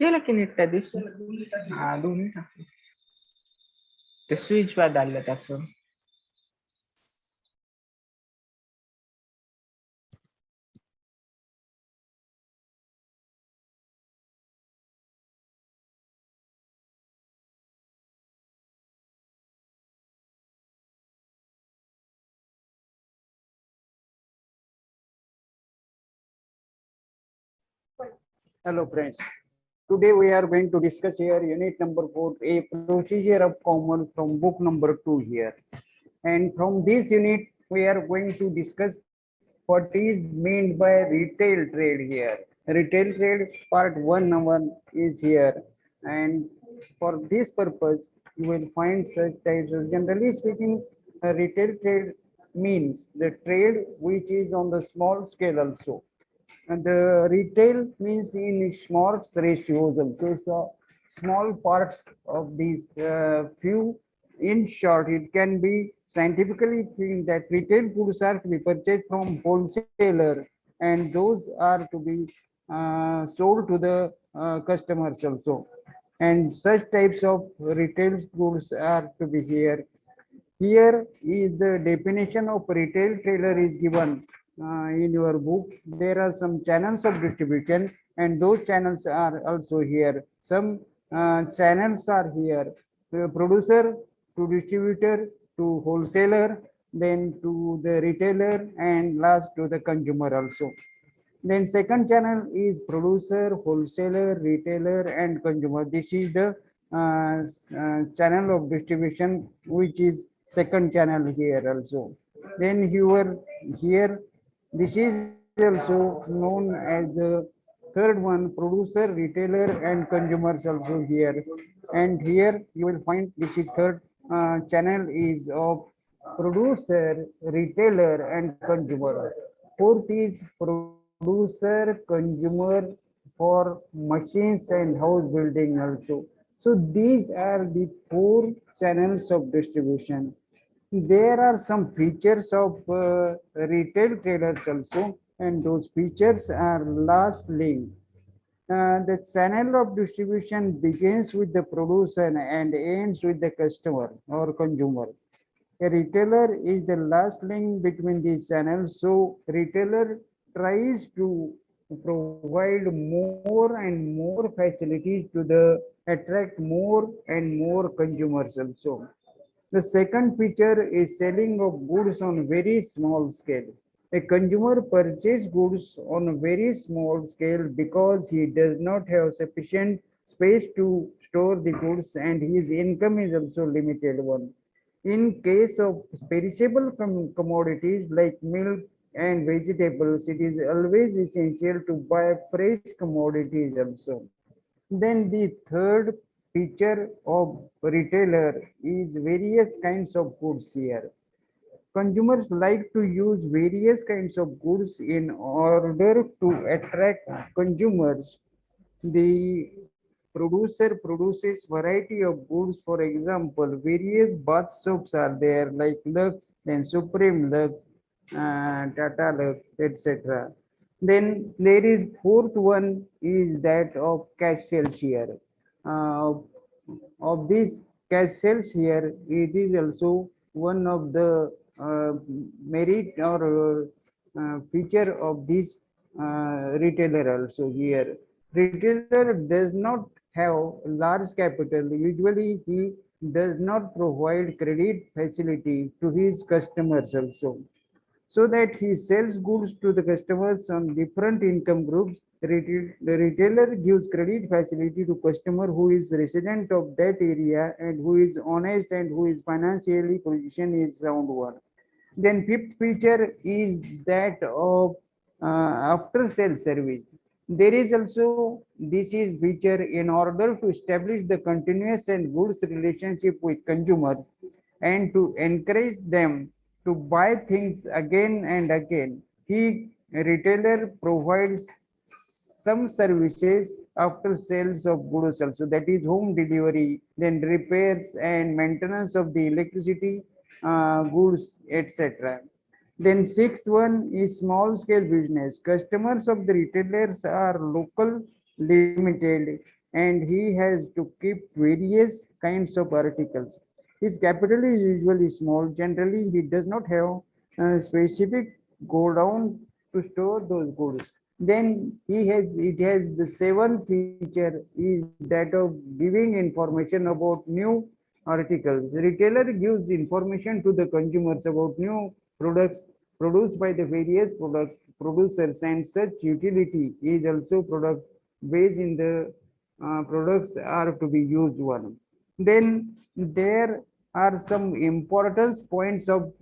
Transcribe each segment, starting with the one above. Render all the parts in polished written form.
केलं की नीट त्या दिवशी हा दोन्ही टाकले ते स्विच बाद आलं त्याचं Hello friends, today we are going to discuss here unit number 4, a procedure of commerce from book number 2 here. And from this unit, we are going to discuss what is meant by retail trade here. Retail trade part 1 is here. And for this purpose, you will find such types of, generally speaking, retail trade means the trade which is on the small scale also. And the retail means in small ratios also. So small parts of these few. In short, it can be scientifically seen that retail goods are to be purchased from wholesaler, and those are to be sold to the customers also. And such types of retail goods are to be here. Here is the definition of retail trader is given in your book. There are some channels of distribution, and those channels are also here. Some channels are here. The producer to distributor to wholesaler, then to the retailer, and last to the consumer also. Then second channel is producer, wholesaler, retailer, and consumer. This is the channel of distribution, which is second channel here also. Then here, this is also known as the third one, producer, retailer, and consumers also here. And here you will find this is third channel is of producer, retailer, and consumer. Fourth is producer, consumer for machines and house building also. So these are the four channels of distribution. There are some features of retail traders also, and those features are last link. The channel of distribution begins with the producer and ends with the customer or consumer. A retailer is the last link between these channels. So retailer tries to provide more and more facilities to the attract more and more consumers also. The second feature is selling of goods on very small scale. A consumer purchases goods on a very small scale because he does not have sufficient space to store the goods, and his income is also limited one. In case of perishable commodities like milk and vegetables, it is always essential to buy fresh commodities also. Then the third feature of retailer is various kinds of goods here. Consumers like to use various kinds of goods in order to attract consumers. The producer produces variety of goods. For example, various bath soaps are there like Lux, then Supreme Lux, Tata Lux, etc. Then there is fourth one is that of cash sales here. Uh, of these cash sales here, it is also one of the merit or feature of this retailer also here. Retailer does not have large capital. Usually he does not provide credit facility to his customers also, so that he sells goods to the customers on different income groups. The retailer gives credit facility to customer who is resident of that area and who is honest and who is financially position is sound one. Then fifth feature is that of after sales service. There is also this is feature in order to establish the continuous and goods relationship with consumers and to encourage them to buy things again and again. He retailer provides some services after sales of goods also, that is home delivery, then repairs and maintenance of the electricity, goods, etc. Then sixth one is small scale business. Customers of the retailers are local, limited, and he has to keep various kinds of articles. His capital is usually small. Generally, he does not have a specific go down to store those goods. Then it has the seventh feature is that of giving information about new articles. Retailer gives information to the consumers about new products produced by the various product producers, and such utility is also product based in the products are to be used one. Then there are some importance points of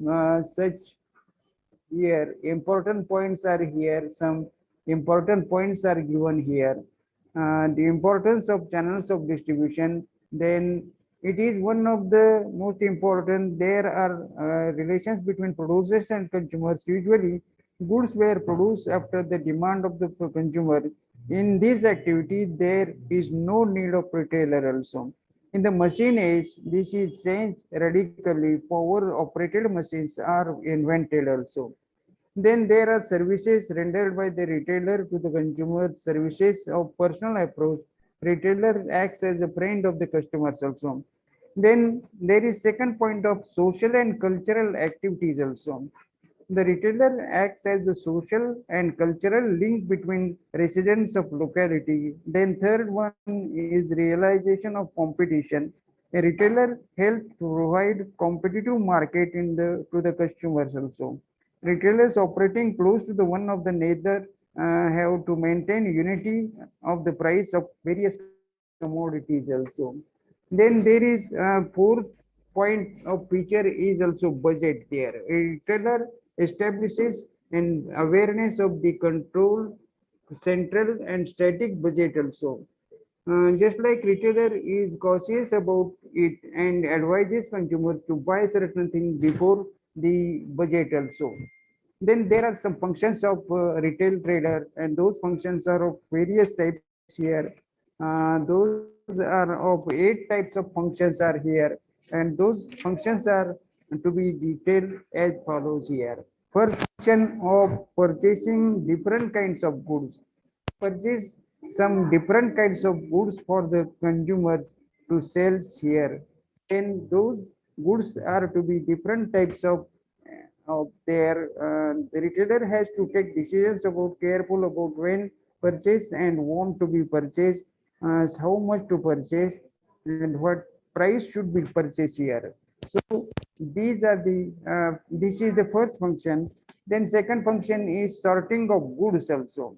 such here. Important points are here. Some important points are given here. The importance of channels of distribution. Then it is one of the most important. There are relations between producers and consumers. Usually, goods were produced after the demand of the consumer. In this activity, there is no need of retailer also. In the machine age, this is changed radically. Power operated machines are invented also. Then there are services rendered by the retailer to the consumer, services of personal approach. Retailer acts as a friend of the customers also. Then there is second point of social and cultural activities also. The retailer acts as a social and cultural link between residents of locality. Then third one is realization of competition. A retailer helps provide competitive market in the to the customers also. Retailers operating close to the one of the another have to maintain unity of the price of various commodities also. Then there is fourth point of feature is also budget there. A retailer establishes an awareness of the control central and static budget also. Just like retailer is cautious about it and advises consumers to buy certain things before the budget also. Then there are some functions of retail trader, and those functions are of various types here. Those are of 8 types of functions are here, and those functions are to be detailed as follows here. First function of purchasing different kinds of goods. Purchase some different kinds of goods for the consumers to sell here. And those goods are to be different types of their the retailer has to take decisions about careful about when purchase and want to be purchased, how much to purchase and what price should be purchased here. So these are the this is the first function. Then second function is sorting of goods also.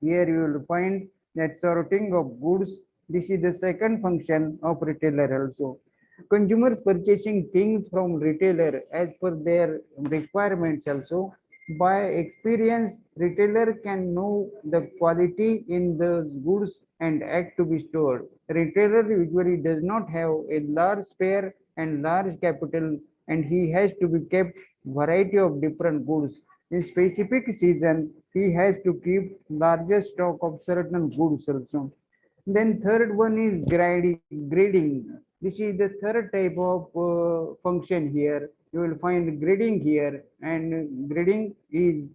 Here you will find that sorting of goods. This is the second function of retailer also. Consumers purchasing things from retailer as per their requirements also. By experience, retailer can know the quality in the goods and act to be stored. Retailer usually does not have a large spare and large capital, and he has to be kept variety of different goods. In specific season, he has to keep larger stock of certain goods also. Then third one is grading. This is the third type of function here. You will find grading here, and grading is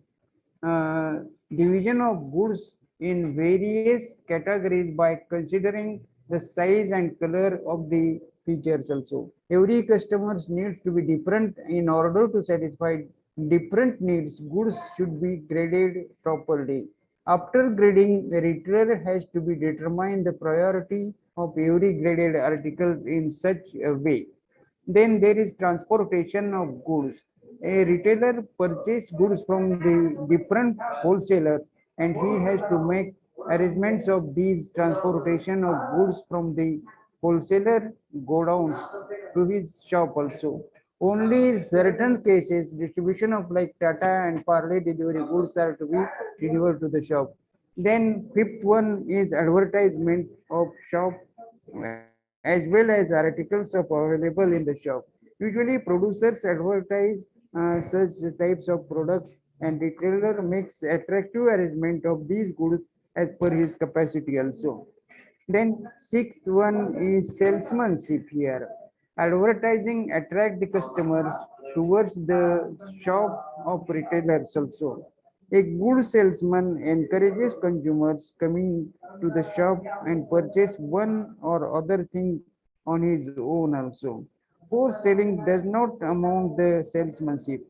division of goods in various categories by considering the size and color of the features also. Every customer's needs to be different. In order to satisfy different needs, goods should be graded properly. After grading, the retailer has to be determine the priority of every graded article in such a way. Then there is transportation of goods. A retailer purchase goods from the different wholesaler, and he has to make arrangements of these transportation of goods from the wholesaler godowns to his shop also. Only certain cases distribution of like Tata and Parle delivery goods are to be delivered to the shop. Then fifth one is advertisement of shop as well as articles of available in the shop. Usually producers advertise such types of products, and retailer makes attractive arrangement of these goods as per his capacity also. Then sixth one is salesmanship here. Advertising attract the customers towards the shop of retailers also. A good salesman encourages consumers coming to the shop and purchase one or other thing on his own also. Forced selling does not amount the salesmanship.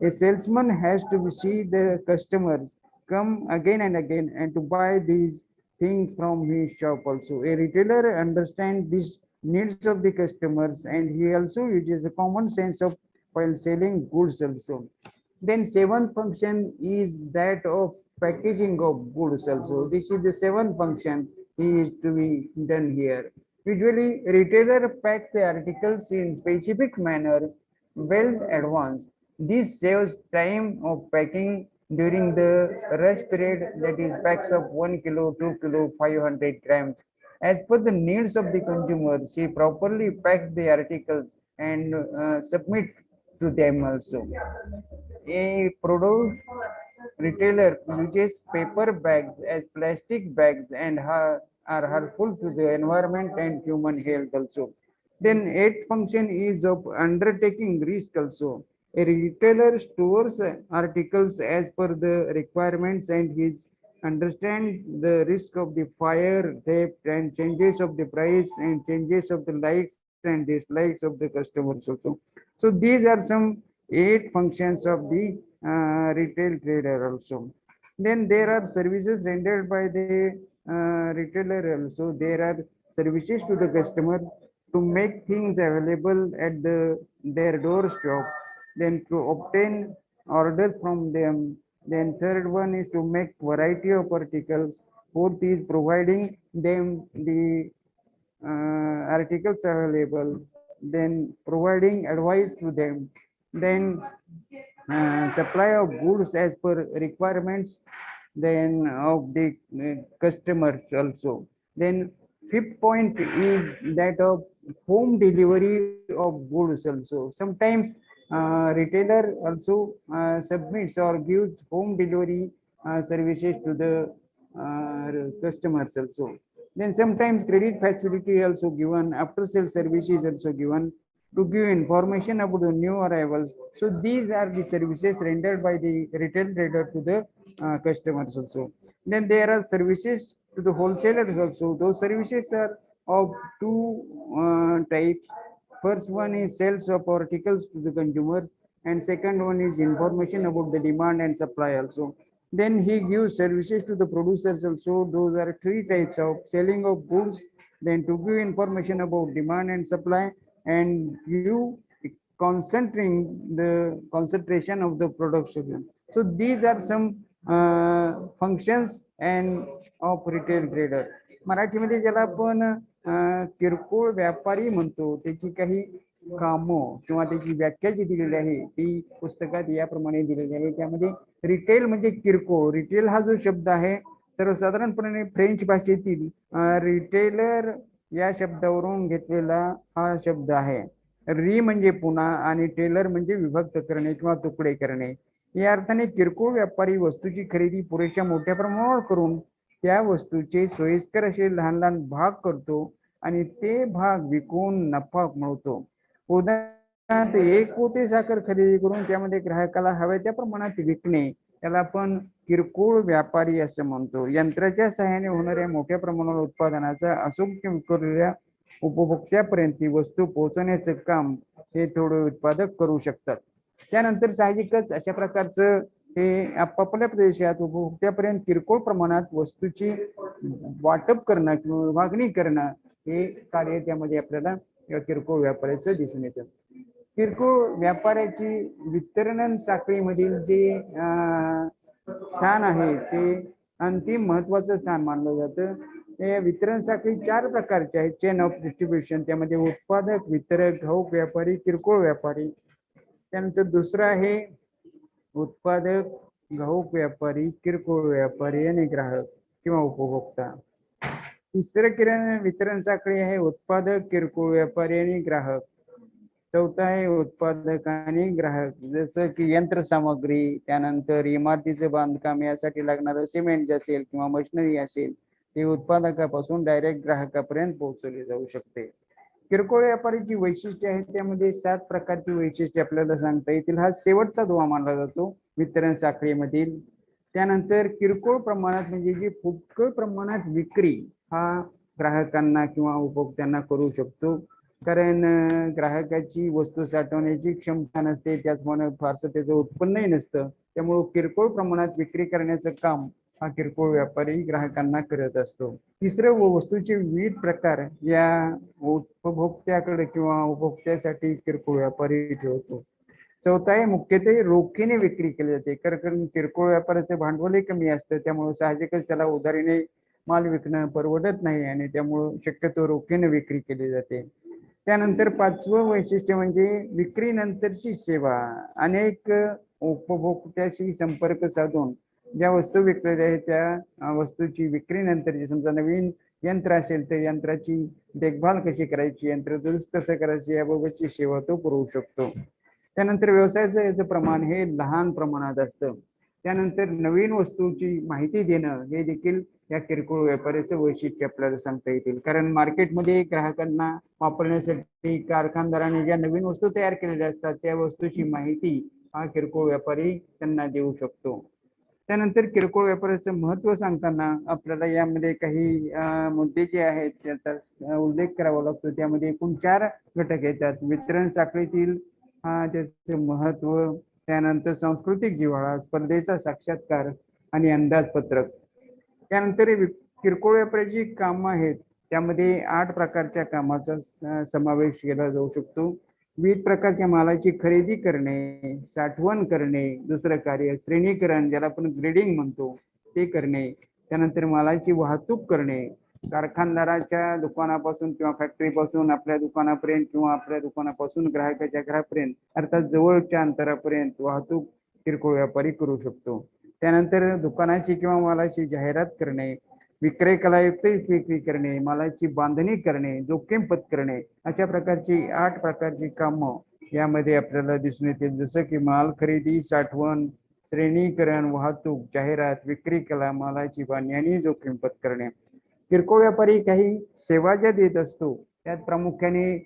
A salesman has to see the customers come again and again and to buy these things from his shop also. A retailer understands these needs of the customers and he also uses a common sense of while selling goods also. Then seventh function is that of packaging of goods also. This is the seventh function is to be done here. Usually retailer packs the articles in specific manner well advanced. This saves time of packing during the rush period, that is packs of 1 kilo, 2 kilo, 500 grams. As per the needs of the consumer, she properly packs the articles and submit to them also. A produce retailer uses paper bags as plastic bags and are harmful to the environment and human health also. Then eighth function is of undertaking risk also. A retailer stores articles as per the requirements and his understand the risk of the fire, theft, and changes of the price and changes of the likes and dislikes of the customers also. So these are some 8 functions of the retail trader also. Then there are services rendered by the retailer also. There are services to the customer to make things available at their doorstep, then to obtain orders from them. Then third one is to make variety of articles. Fourth is providing them the articles available, then providing advice to them, then supply of goods as per requirements, then of the customers also. Then fifth point is that of home delivery of goods also. Sometimes retailer also submits or gives home delivery services to the customers also. Then sometimes credit facility also given, after sale services also given to give information about the new arrivals. So these are the services rendered by the retail trader to the customers also. Then there are services to the wholesalers also. Those services are of two types. First one is sales of articles to the consumers, and second one is information about the demand and supply also. Then he gives services to the producers also. Those are three types of selling of goods, then to give information about demand and supply, and you concentrating the concentration of the production. So these are some functions and of retail trader. मराठीमध्ये ज्याला आपण किरकोळ व्यापारी म्हणतो त्याची काही कामं किंवा त्याची व्याख्या जी दिलेली आहे ती पुस्तकात याप्रमाणे दिलेली आहे. त्यामध्ये रिटेल म्हणजे किरकोळ. रिटेल हा जो शब्द आहे सर्वसाधारणपणे फ्रेंच भाषेतील रिटेलर या शब्दावरून घेतलेला हा शब्द आहे. री म्हणजे पुन्हा आणि टेलर म्हणजे विभक्त करणे किंवा तुकडे करणे. या अर्थाने किरकोळ व्यापारी वस्तूची खरेदी पुरेशा मोठ्या प्रमाणावर करून त्या वस्तूचे सोयीस्कर असे लहान लहान भाग करतो आणि ते भाग विकून नफा मिळवतो. उदाहरणार्थ 1 पोते साखर खरेदी करून त्यामध्ये ग्राहकाला हव्या त्या प्रमाणात विकणे त्याला आपण किरकोळ व्यापारी असं म्हणतो. यंत्राच्या सहाय्याने होणाऱ्या मोठ्या प्रमाणावर उत्पादनाचा असूक विकलेल्या उपभोक्त्यापर्यंत वस्तू पोहोचण्याचं काम हे थोडे उत्पादक करू शकतात. त्यानंतर साहजिकच अशा प्रकारचं हे आपापल्या प्रदेशात उपभोक्त्यापर्यंत किरकोळ प्रमाणात वस्तूची वाटप करणं किंवा विभागणी करणं हे कार्य त्यामध्ये आपल्याला किरकोळ व्यापाराचं दिसून येतं. किरकोळ व्यापाराची वितरण साखळीमधील जे स्थान आहे ते अंतिम महत्वाचं स्थान मानलं जातं. हे वितरण साखळी 4 प्रकारचे आहेत. चेन ऑफ डिस्ट्रीब्युशन, त्यामध्ये उत्पादक, वितरक, घाऊक व्यापारी, किरकोळ व्यापारी. त्यानंतर दुसरं आहे उत्पादक, घाऊक व्यापारी, किरकोळ व्यापारी आणि ग्राहक किंवा उपभोक्ता. तिसरं किरण वितरण साखळी आहे उत्पादक, किरकोळ व्यापारी आणि ग्राहक. चौथा आहे उत्पादक आणि ग्राहक, जसं की यंत्रसामग्री, त्यानंतर इमारतीचं बांधकाम यासाठी लागणारं सिमेंट असेल किंवा मशिनरी असेल ते उत्पादकापासून डायरेक्ट ग्राहकापर्यंत पोहोचवले जाऊ शकते. किरकोळ व्यापारीची वैशिष्ट्ये आहेत, त्यामध्ये 7 प्रकारची वैशिष्ट्ये आपल्याला सांगता येतील. हा शेवटचा दुवा मानला जातो वितरण साखळीमधील. त्यानंतर किरकोळ प्रमाणात म्हणजे जी फुटकळ प्रमाणात विक्री हा ग्राहकांना किंवा उपभोक्त्यांना करू शकतो. कारण ग्राहकाची वस्तू साठवण्याची क्षमता नसते, त्याचप्रमाणे फारसं त्याचं उत्पन्नही नसतं. त्यामुळे किरकोळ प्रमाणात विक्री करण्याचं काम हा किरकोळ व्यापारी ग्राहकांना करत असतो. तिसरं वस्तूचे विविध प्रकार या उपभोक्त्याकडे किंवा उपभोक्त्यासाठी किरकोळ व्यापारी ठेवतो. चौथा आहे मुख्यत्वे रोखीने विक्री केली जाते, कारण किरकोळ व्यापाराचं भांडवलही कमी असतं, त्यामुळे साहजिकच त्याला उधारीने माल विकणं परवडत नाही आणि त्यामुळे शक्यतो रोखीने विक्री केली जाते. त्यानंतर 5वं वैशिष्ट्य म्हणजे विक्री नंतरची सेवा. अनेक उपभोक्त्याशी संपर्क साधून ज्या वस्तू विकलेल्या आहेत त्या वस्तूची विक्री नंतरची, समजा नवीन यंत्र असेल तर यंत्राची देखभाल कशी करायची, यंत्र दुरुस्त कसं करायचं याबाबतची सेवा तो पुरवू शकतो. त्यानंतर व्यवसायाचं याचं प्रमाण हे लहान प्रमाणात असतं. त्यानंतर नवीन वस्तूची माहिती देणं हे देखील या किरकोळ व्यापाऱ्याचं वैशिष्ट्य आपल्याला सांगता येतील. कारण मार्केटमध्ये ग्राहकांना वापरण्यासाठी कारखानदारांनी ज्या नवीन वस्तू तयार केलेल्या असतात त्या वस्तूची माहिती हा किरकोळ व्यापारी त्यांना देऊ शकतो. त्यानंतर किरकोळ व्यापाराचं महत्व सांगताना आपल्याला यामध्ये काही मुद्दे जे आहेत त्याचा उल्लेख करावा लागतो. त्यामध्ये एकूण 4 घटक येतात. वितरण साखळीतील त्याचे महत्व, त्यानंतर सांस्कृतिक जिव्हाळा, स्पर्धेचा साक्षात्कार आणि अंदाजपत्रक. त्यानंतर किरकोळ व्यापाराची कामं आहेत, त्यामध्ये 8 प्रकारच्या कामाचा समावेश केला जाऊ शकतो. विविध प्रकारच्या मालाची खरेदी करणे, साठवण करणे, दुसरं कार्य श्रेणीकरण ज्याला आपण ग्रेडिंग म्हणतो ते करणे, त्यानंतर मालाची वाहतूक करणे, कारखानदाराच्या दुकानापासून किंवा फॅक्टरीपासून आपल्या दुकानापर्यंत किंवा आपल्या दुकानापासून ग्राहकाच्या घरापर्यंत अर्थात जवळच्या अंतरापर्यंत वाहतूक किरकोळ व्यापारी करू शकतो. त्यानंतर दुकानाची किंवा मालाची जाहिरात करणे, विक्रय कलायुक्त विक्री करणे, मालाची बांधणी करणे, जोखीम पत्करणे, अशा प्रकारची 8 प्रकारची कामं यामध्ये आपल्याला दिसून येतील. जसं की माल खरेदी, साठवण, श्रेणीकरण, वाहतूक, जाहिरात, विक्री कला, मालाची बांधणी आणि जोखीम पत्करणे. किरकोळ व्यापारी काही सेवा ज्या देत असतो त्यात प्रामुख्याने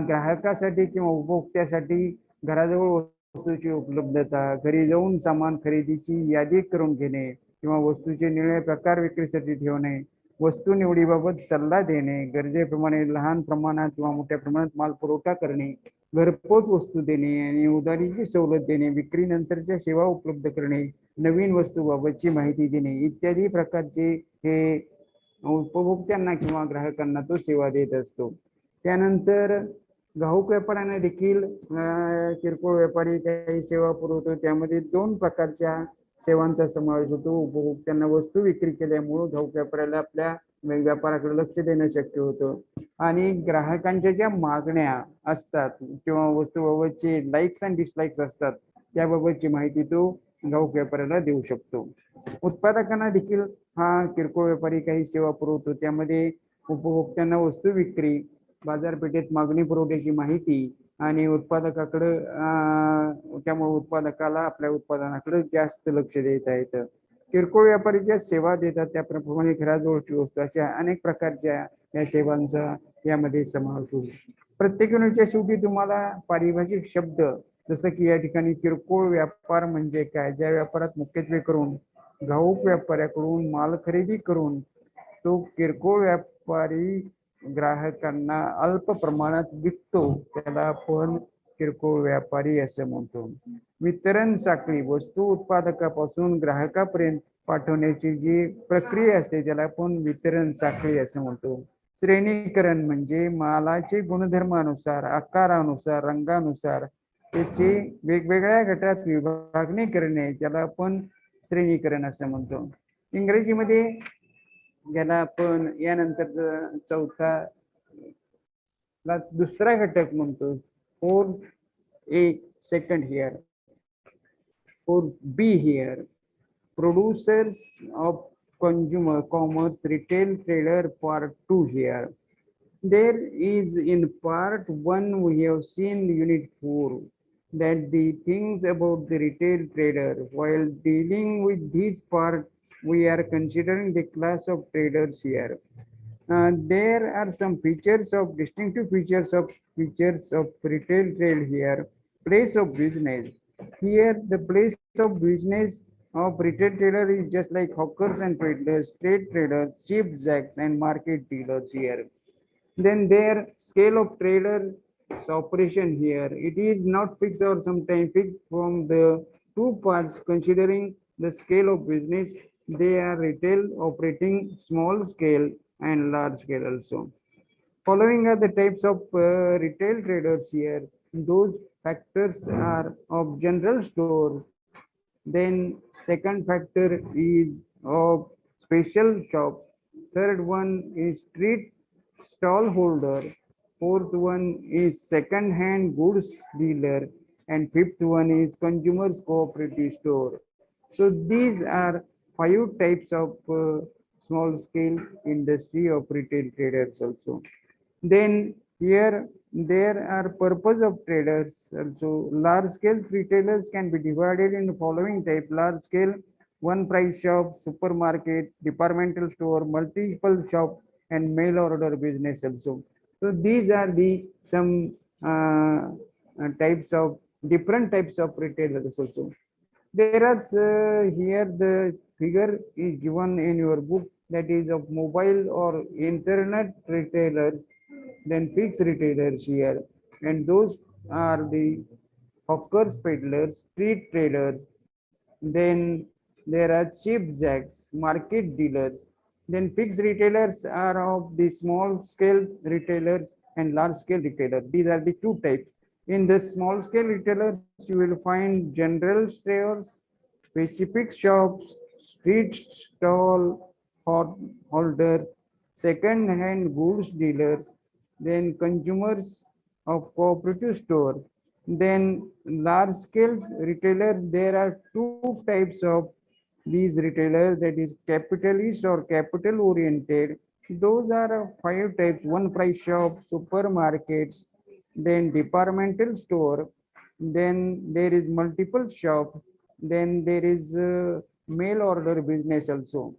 ग्राहकासाठी किंवा उपभोक्त्यासाठी घराजवळ वस्तूची उपलब्धता, घरी जाऊन सामान खरेदीची यादी करून घेणे किंवा वस्तूचे निळे प्रकार विक्रीसाठी ठेवणे, वस्तू निवडीबाबत सल्ला देणे, गरजेप्रमाणे लहान प्रमाणात किंवा मोठ्या प्रमाणात माल पुरवठा करणे, घरपोच वस्तू देणे आणि उधारीची सवलत देणे, विक्री नंतरच्या सेवा उपलब्ध करणे, नवीन वस्तूबाबतची माहिती देणे इत्यादी प्रकारचे हे उपभोक्त्यांना किंवा ग्राहकांना तो सेवा देत असतो. त्यानंतर घाऊक व्यापाऱ्यांना देखील किरकोळ व्यापारी काही सेवा पुरवतो. त्यामध्ये 2 प्रकारच्या सेवांचा समावेश होतो. उपभोक्त्यांना वस्तू विक्री केल्यामुळे घाऊक व्यापाऱ्याला आपल्या व्यापाराकडे लक्ष देणं शक्य होतं आणि ग्राहकांच्या ज्या मागण्या असतात किंवा वस्तूबाबतचे लाईक्स आणि डिसलाईक्स असतात त्याबाबतची माहिती तो घाऊक व्यापाऱ्याला देऊ शकतो. उत्पादकांना देखील हा किरकोळ व्यापारी काही सेवा पुरवतो. त्यामध्ये उपभोक्त्यांना वस्तू विक्री, बाजारपेठेत मागणी पुरवठ्याची माहिती आणि उत्पादकाकडे त्यामुळे उत्पादकाला आपल्या उत्पादनाकडे जास्त लक्ष देता येतं. किरकोळ व्यापारी ज्या सेवा देतात त्याप्रमाणे घराजवळची वस्तू अशा अनेक प्रकारच्या या सेवांचा यामध्ये समावेश होईल. प्रत्येक युनिटच्या शेवटी तुम्हाला पारिभाषिक शब्द जसं की या ठिकाणी किरकोळ व्यापार म्हणजे काय, ज्या व्यापारात मुख्यत्वे करून घाऊक व्यापाऱ्याकडून माल खरेदी करून तो किरकोळ व्यापारी ग्राहकांना अल्प प्रमाणात विकतो त्याला आपण किरकोळ व्यापारी असं म्हणतो. वितरण साखळी वस्तू उत्पादकापासून ग्राहकापर्यंत पाठवण्याची जी प्रक्रिया असते त्याला आपण वितरण साखळी असं म्हणतो. श्रेणीकरण म्हणजे मालाचे गुणधर्मानुसार, आकारानुसार, रंगानुसार त्याची वेगवेगळ्या गटात विभागणी करणे त्याला आपण श्रेणीकरण असं म्हणतो. इंग्रजीमध्ये ज्याला आपण यानंतर चौथा दुसरा घटक म्हणतो. 4A second here, 4B here, producers of consumer commerce, retail trader, part 2 here. There is in part 1 we have seen unit 4 that the things about the retail trader. While dealing with this part we are considering the class of traders here. There are some distinctive features of retail trade here. Place of business. Here, the place of business of retail trader is just like hawkers and peddlers, trade traders, cheap jacks, and market dealers here. Then their scale of traders operation here. It is not fixed or sometimes fixed from the two parts considering the scale of business. They are retail operating small scale and large scale also. Following are the types of retail traders here. Those factors are of general stores. Then second factor is of special shop. Third one is street stall holder. Fourth one is second hand goods dealer. And fifth one is consumers cooperative store. So these are five types of small scale industry of retail traders also. Then here there are purpose of traders also. Large scale retailers can be divided in the following type: large scale, one price shop, supermarket, departmental store, multiple shop, and mail order business also. So these are the some types of different types of retailers also. There are here the figure is given in your book, that is of mobile or internet retailers, then fixed retailers here, and those are the hawkers, peddlers, street traders. Then there are cheap jacks, market dealers. Then fixed retailers are of the small scale retailers and large scale retailers. These are the two types. In the small scale retailers, you will find general stores, specific shops, street stall holder, second hand goods dealers, then consumers of cooperative store. Then large scale retailers, there are two types of these retailers, that is capitalist or capital oriented. Those are five types: one price shop, supermarkets, then departmental store, then there is multiple shop, then there is mail order business also.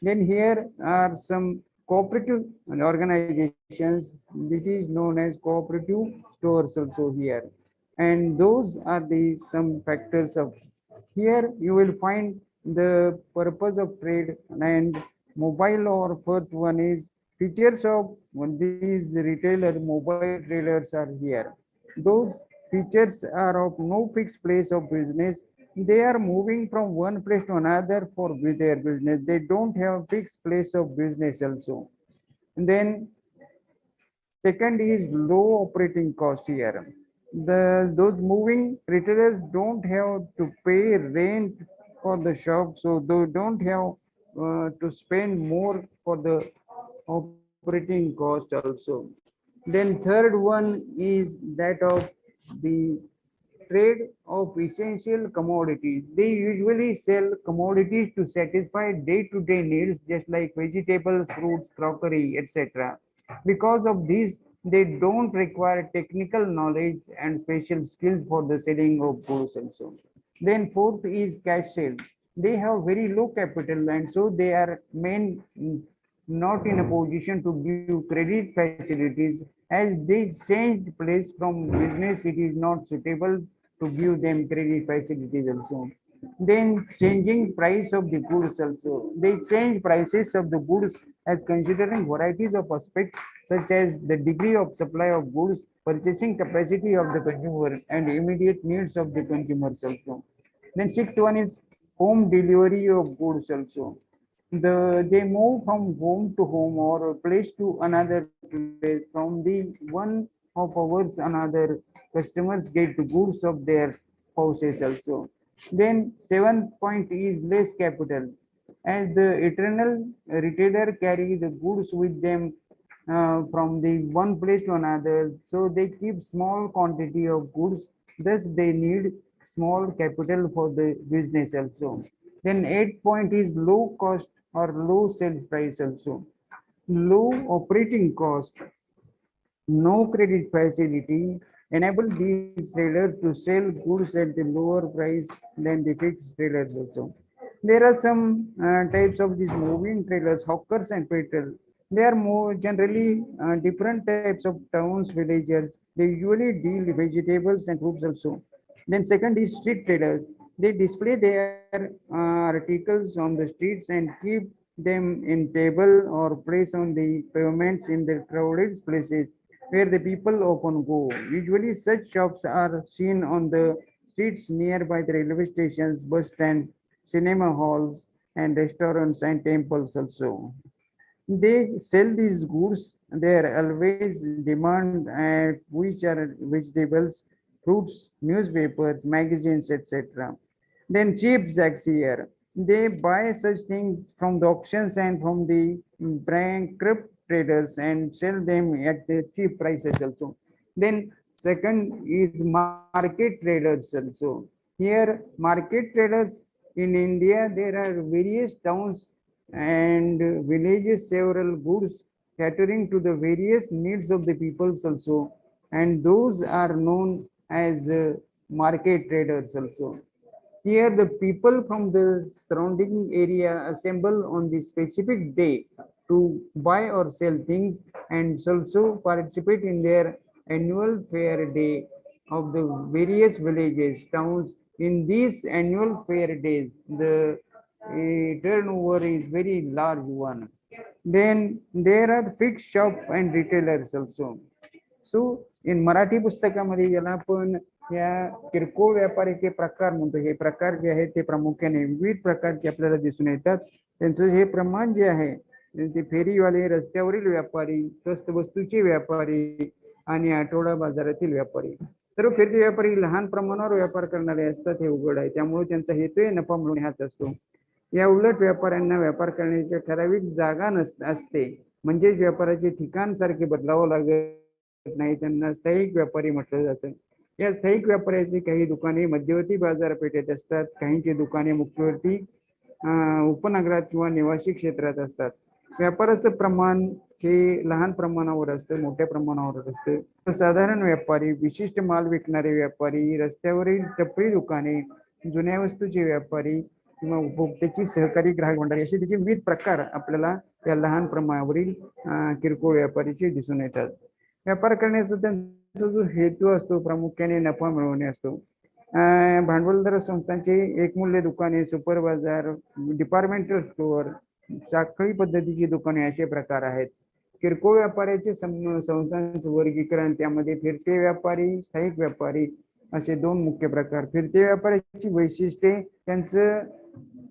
Then here are some cooperative organizations. It is known as cooperative stores also here. And those are the some factors of here you will find the purpose of trade and mobile, or first one is features of these retailer mobile traders are here. Those features are of no fixed place of business. They are moving from one place to another for their business. They don't have fixed place of business also. And then second is low operating cost here. Those moving retailers don't have to pay rent for the shop, so they don't have to spend more for the operating cost also. Then third one is that of the trade of essential commodities. They usually sell commodities to satisfy day-to-day needs, just like vegetables, fruits, crockery, etc. Because of this, they don't require technical knowledge and special skills for the selling of goods and so on. Then fourth is cash sales. They have very low capital, and so they are not in a position to give credit facilities. As they change place from business, it is not suitable to give them credit facilities also. Then changing price of the goods also. They change prices of the goods as considering varieties of aspects, such as the degree of supply of goods, purchasing capacity of the consumer, and immediate needs of the consumers also. Then sixth one is home delivery of goods also. They move from home to home or place to another place. From the one of hours another, customers get the goods of their houses also. Then seventh point is less capital, as the eternal retailer carry the goods with them from the one place to another, so they keep small quantity of goods, thus they need small capital for the business also. Then eighth point is low cost or low sales price also. Low operating cost, no credit facility enable these traders to sell goods at the lower price than the fixed traders also. There are some types of these moving traders, hawkers and peddlers. They are more generally different types of towns, villagers. They usually deal vegetables and fruits also. Then second is street traders. They display their articles on the streets and keep them in table or place on the pavements in the crowded places where the people often go. Usually such shops are seen on the streets nearby the railway stations, bus stands, cinema halls, and restaurants and temples also. They sell these goods. There always demand which are vegetables, fruits, newspapers, magazines, etc. Then cheap jacks here. They buy such things from the auctions and from the bankrupt traders and sell them at the cheap prices also. Then second is market traders also. Here market traders in India, there are various towns and villages several goods catering to the various needs of the peoples also, and those are known as market traders also. Here the people from the surrounding area assemble on the specific day to buy or sell things and also participate in their annual fair day of the various villages, towns. In these annual fair days, the turnover is very large one. Then there are fixed shop and retailers also. सो इन मराठी पुस्तकामध्ये याला आपण या किरकोळ व्यापारीचे प्रकार म्हणतो. हे प्रकार जे आहेत ते प्रामुख्याने विविध प्रकारचे आपल्याला दिसून येतात. त्यांचं हे प्रमाण जे आहे ते फेरीवाले, रस्त्यावरील व्यापारी, स्वस्त वस्तूचे व्यापारी आणि आठवडा बाजारातील व्यापारी. सर्व फिरते व्यापारी लहान प्रमाणावर व्यापार करणारे असतात, हे उघड आहे. त्यामुळे त्यांचा हेतू नफा मिळवणे हाच असतो. या उलट व्यापाऱ्यांना व्यापार करण्याची ठराविक जागा असते, म्हणजेच व्यापाराचे ठिकाण सारखे बदलावं लागत नाही. त्यांना स्थायिक व्यापारी म्हटलं जातं. या स्थायिक व्यापाऱ्याची काही दुकाने मध्यवर्ती बाजारपेठेत असतात, काहींची दुकाने मुख्यवर्ती उपनगरात किंवा निवासी क्षेत्रात असतात. व्यापाराचं प्रमाण हे लहान प्रमाणावर असतं, मोठ्या प्रमाणावर असतं. साधारण व्यापारी, विशिष्ट माल विकणारे व्यापारी, रस्त्यावरील टपरी दुकाने, जुन्या वस्तूचे व्यापारी किंवा उपभोक्त्याची सहकारी ग्राहक भंडारी, असे त्याचे विविध प्रकार आपल्याला या लहान प्रमाणावरील किरकोळ व्यापारीचे दिसून येतात. व्यापार करण्याचा त्यांचा जो हेतू असतो प्रामुख्याने नफा मिळवणे असतो. भांडवलदार संस्थांचे एक मूल्य दुकाने, सुपर बाजार, डिपार्टमेंटल स्टोअर, साखळी पद्धतीची दुकाने असे प्रकार आहेत. किरकोळ व्यापाऱ्याचे संस्थांचे वर्गीकरण, त्यामध्ये फिरते व्यापारी, स्थायिक व्यापारी असे दोन मुख्य प्रकार. फिरते व्यापाऱ्याची वैशिष्ट्ये, त्यांचं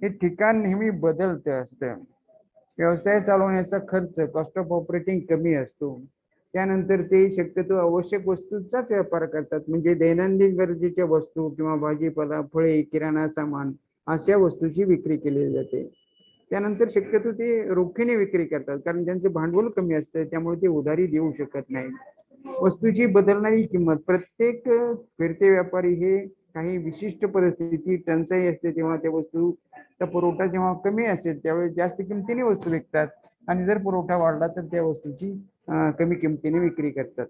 हे ठिकाण नेहमी बदलतं असतं. व्यवसाय चालवण्याचा खर्च, कॉस्ट ऑफ ऑपरेटिंग कमी असतो. त्यानंतर ते शक्यतो आवश्यक वस्तूंचाच व्यापार करतात, म्हणजे दैनंदिन गरजेच्या वस्तू किंवा भाजीपाला, फळे, किराणा सामान अशा वस्तूची विक्री केली जाते. त्यानंतर शक्यतो ते रोखीने विक्री करतात, कारण त्यांचे भांडवल कमी असतं, त्यामुळे ते उधारी देऊ शकत नाही. वस्तूची बदलणारी किंमत, प्रत्येक फिरते व्यापारी हे काही विशिष्ट परिस्थिती, टंचाई असते तेव्हा त्या वस्तूचा पुरवठा जेव्हा कमी असेल त्यावेळेस जास्त किमतीने वस्तू विकतात, आणि जर पुरवठा वाढला तर त्या वस्तूची कमी किमतीने विक्री करतात.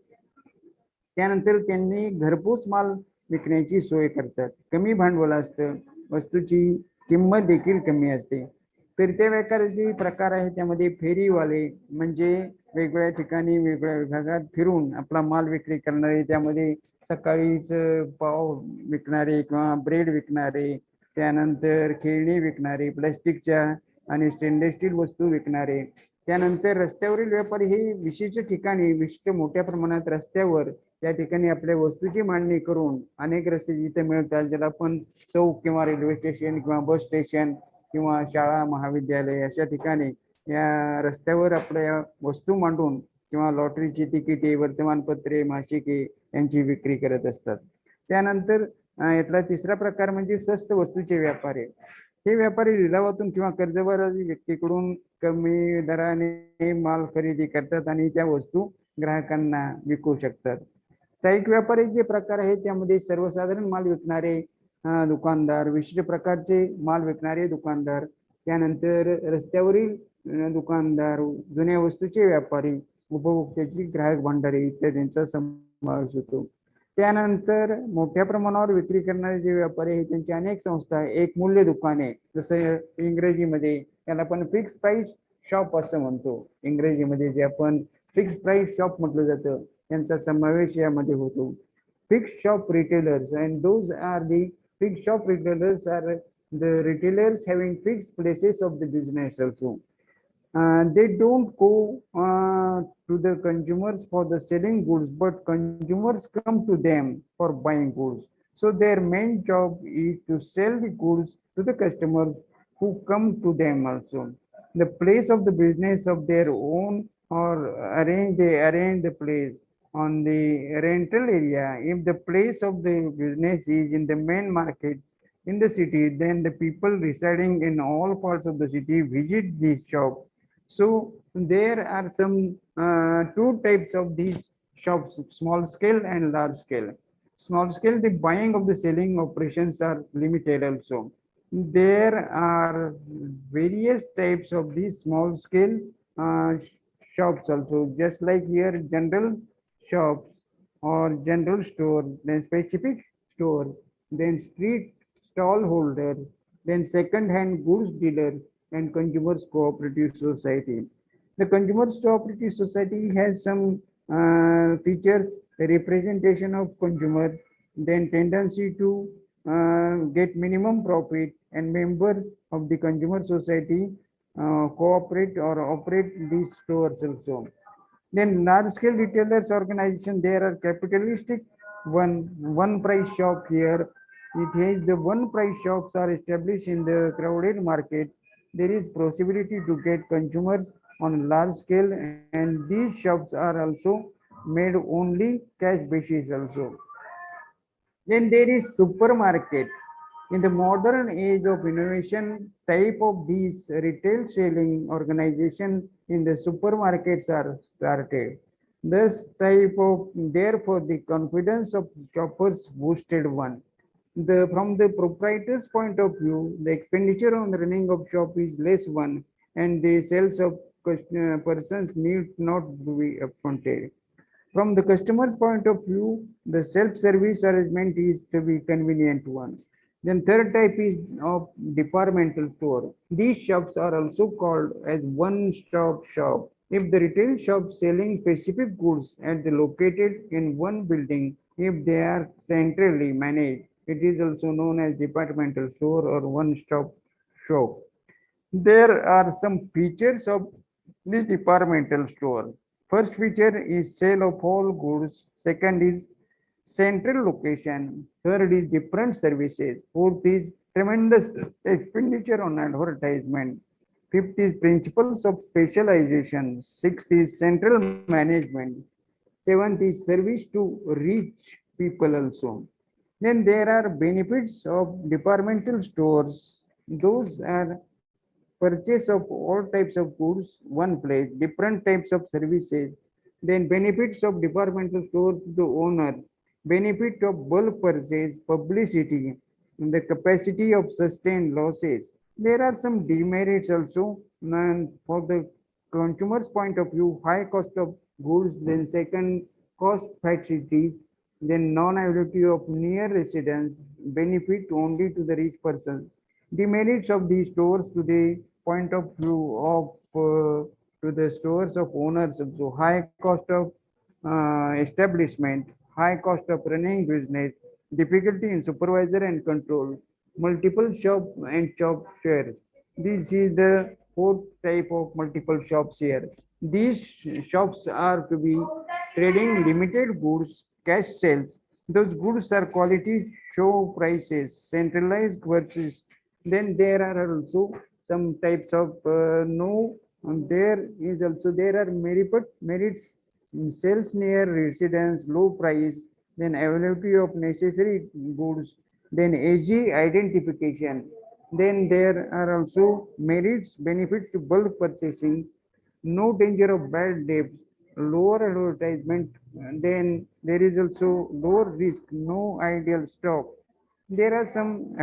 त्यानंतर त्यांनी घरपोच माल विकण्याची सोय करतात. कमी भांडवल असतं, वस्तूची किंमत देखील कमी असते. फिरत्या व्यापाराचे प्रकार आहे, त्यामध्ये फेरीवाले म्हणजे वेगवेगळ्या ठिकाणी वेगवेगळ्या विभागात फिरून आपला माल विक्री करणारे, त्यामध्ये सकाळीच पाव विकणारे किंवा ब्रेड विकणारे, त्यानंतर खेळणी विकणारे, प्लास्टिकच्या आणि स्टेनलेस स्टील वस्तू विकणारे. त्यानंतर रस्त्यावरील व्यापारी हे विशिष्ट ठिकाणी, विशिष्ट मोठ्या प्रमाणात रस्त्यावर त्या ठिकाणी आपल्या वस्तूची मांडणी करून, अनेक रस्ते जिथे मिळतात, ज्याला आपण चौक किंवा रेल्वे स्टेशन किंवा बस स्टेशन किंवा शाळा महाविद्यालय अशा ठिकाणी या रस्त्यावर आपल्या वस्तू मांडून किंवा लॉटरीची तिकिटे, वर्तमानपत्रे, मासिके यांची विक्री करत असतात. त्यानंतर यातला तिसरा प्रकार म्हणजे स्वस्त वस्तूचे व्यापारी. हे व्यापारी लिलावातून किंवा कर्जबाजारी व्यक्तीकडून कमी दराने माल खरेदी करतात आणि त्या वस्तू ग्राहकांना विकू शकतात. स्थायिक व्यापारीचे प्रकार आहेत, त्यामध्ये सर्वसाधारण माल विकणारे दुकानदार, विशिष्ट प्रकारचे माल विकणारे दुकानदार, त्यानंतर रस्त्यावरील दुकानदार, जुन्या वस्तूचे व्यापारी, उपभोक्त्याची ग्राहक भंडारी इत्यादींचा समावेश होतो. त्यानंतर मोठ्या प्रमाणावर विक्री करणारे जे व्यापारी आहेत त्यांची अनेक संस्था, एक मूल्य दुकाने, जसं इंग्रजीमध्ये त्याला आपण फिक्स प्राइस शॉप असं म्हणतो इंग्रजीमध्ये, जे आपण फिक्स प्राइस शॉप म्हटलं जातं, यांचा समावेश यामध्ये होतो. Fixed shop retailers, and those are the fixed shop retailers are the retailers having fixed places of the business also. They don't go to the consumers for the selling goods, but consumers come to them for buying goods. So their main job is to sell the goods to the customers who come to them also. The place of the business of their own, or they arrange the place on the rental area. If the place of the business is in the main market in the city, then the people residing in all parts of the city visit this shop. So there are some two types of these shops: small scale and large scale. Small scale, the buying of the selling operations are limited also. There are various types of these small scale shops also, just like here general shops or general store, then specific store, then street stall holder, then second hand goods dealers, and consumers cooperative society. The consumers cooperative society has some features: representation of consumer, then tendency to get minimum profit, and members of the consumer society cooperate or operate these stores also. Then large scale retailers organization, there are capitalistic one price shop here. It has the one price shops are established in the crowded market. There is possibility to get consumers on large scale, and these shops are also made only cash basis also. Then there is supermarket. In the modern age of innovation, type of these retail selling organization in the supermarkets are started. This type of, therefore, the confidence of shoppers boosted one. From the proprietor's point of view, the expenditure on the running of shop is less one, and the sales of persons need not be upfronted. From the customer's point of view, the self-service arrangement is to be convenient one. Then third type is of departmental store. These shops are also called as one-stop shop. If the retail shop selling specific goods and located in one building, if they are centrally managed, it is also known as departmental store or one-stop shop. There are some features of the departmental store. First feature is sale of all goods. Second is central location. Third is different services. Fourth is tremendous expenditure on advertisement. Fifth is principles of specialization. Sixth is central management. Seventh is service to reach people also. Then there are benefits of departmental stores. Those are purchase of all types of goods, one place, different types of services. Then benefits of departmental store to the owner, benefit of bulk purchase, publicity, and the capacity of sustained losses. There are some demerits also, and for the consumer's point of view, high cost of goods, then second cost facilities, then non-availability of near residence, benefit only to the rich persons. Demerits of these stores to the point of view of to the stores of owners, so high cost of establishment, high cost of running business, difficulty in supervisor and control, multiple shop and shop shares. This is the fourth type of multiple shops here. These shops are to be trading limited goods, cash sales. Those goods are quality show prices, centralized purchase. Then there are also some types of no, and there is also there are merits, sales near residence, low price, then availability of necessary goods, then AG identification. Then there are also merits, benefits to bulk purchasing, no danger of bad debt, lower advertisement, and then there is also lower risk, no ideal stock. There are some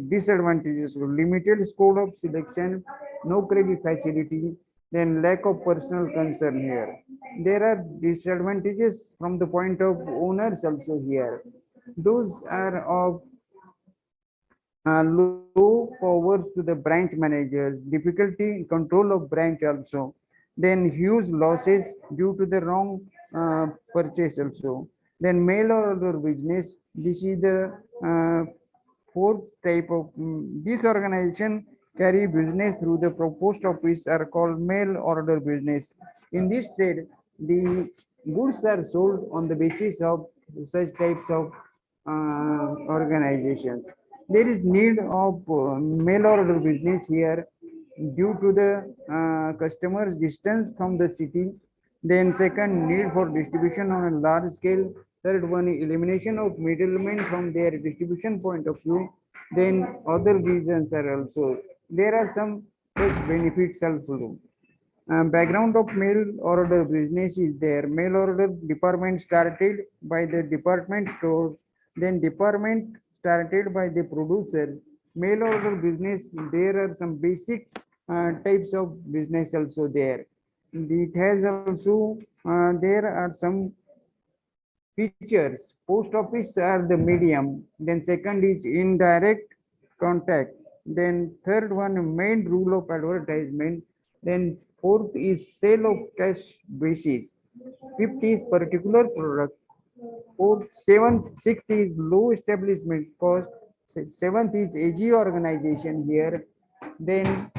disadvantages: limited scope of selection, no credit facility, then lack of personal concern here. There are disadvantages from the point of owners also here. Those are of low powers to the branch managers, difficulty in control of branch also, then huge losses due to the wrong purchase also. Then mail order business, this is the fourth type of this organization carry business through the post office are called mail order business. In this trade, the goods are sold on the basis of such types of organizations. There is need of mail order business here due to the customers distance from the city. Then second, need for distribution on a large scale. Third one, elimination of middlemen from their distribution point of view. Then other reasons are also there are some such benefits also. Background of mail order business is there. Mail order department started by the department stores, then department started by the producer. Mail order business, there are some basic types of business also there. It has also, there are some features. Post office are the medium. Then second is indirect contact. Then third one, main rule of advertisement. Then fourth is sale of cash basis. Fifth is particular product. Fourth, seventh, sixth is low establishment cost. Seventh is AG organization here. Then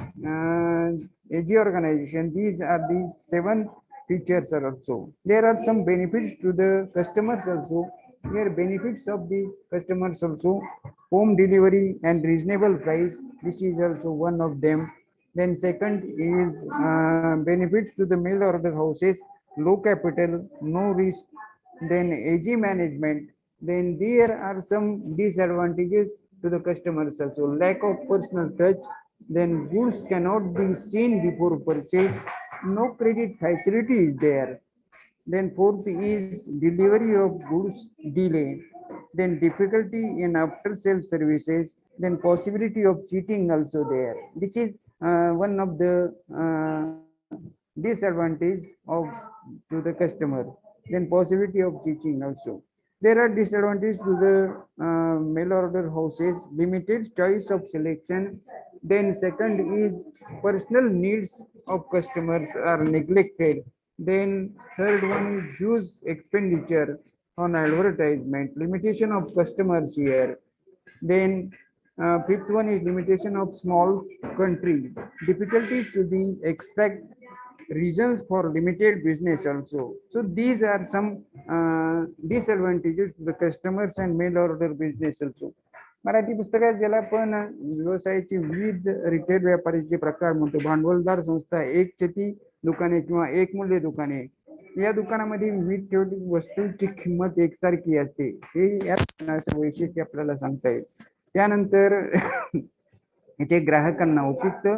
AG organization. These are the seven features are also. There are some benefits to the customers also. Here benefits of the customers also. Home delivery and reasonable price. This is also one of them. Then second is benefits to the mail order houses, low capital, no risk. Then AG management. Then there are some disadvantages to the customers also. Lack of personal touch. Then goods cannot be seen before purchase. No credit facility is there. Then fourth is delivery of goods delay. Then difficulty in after sales services. Then possibility of cheating also there. This is one of the disadvantage of to the customer. Then possibility of cheating also. There are disadvantages to the mail order houses, limited choice of selection. Then second is personal needs of customers are neglected. Then third one is huge expenditure on advertisement, limitation of customers here. Then fifth one is limitation of small country, difficulty to be extract reasons for limited business also. So these are some disadvantages to the customers and mail order business also. Marathi पुस्तकात ज्याला आपण व्यवसायाचे विविध retail व्यापारीचे प्रकार म्हणतो. भांडवलदार संस्था, एक चेती दुकाने किंवा एक मूल्य दुकाने. या दुकानामध्ये विविध ठेवलेली वस्तूंची किंमत एकसारखी असते. हे या दुकानाचं वैशिष्ट्य आपल्याला सांगता येईल. त्यानंतर इथे ग्राहकांना उपयुक्त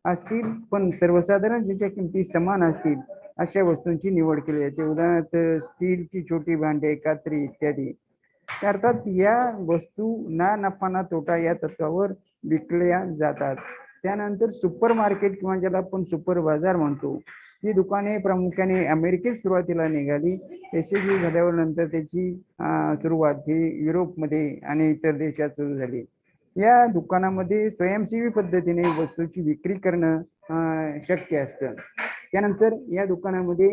असतील पण सर्वसाधारण ज्याच्या किमती समान असतील अशा वस्तूंची निवड केली जाते. उदाहरणार्थ स्टीलची छोटी भांडे, कात्री इत्यादी. अर्थात या वस्तू ना नफा ना तोटा या तत्वावर विकल्या जातात. त्यानंतर सुपर मार्केट किंवा ज्याला आपण सुपर बाजार म्हणतो, ही दुकाने प्रामुख्याने अमेरिकेत सुरुवातीला निघाली. यशस्वी झाल्यावर नंतर त्याची सुरुवात ही युरोपमध्ये आणि इतर देशात सुरू झाली. या दुकानामध्ये स्वयंसेवी पद्धतीने वस्तूची विक्री करणं शक्य असतं. त्यानंतर या दुकानामध्ये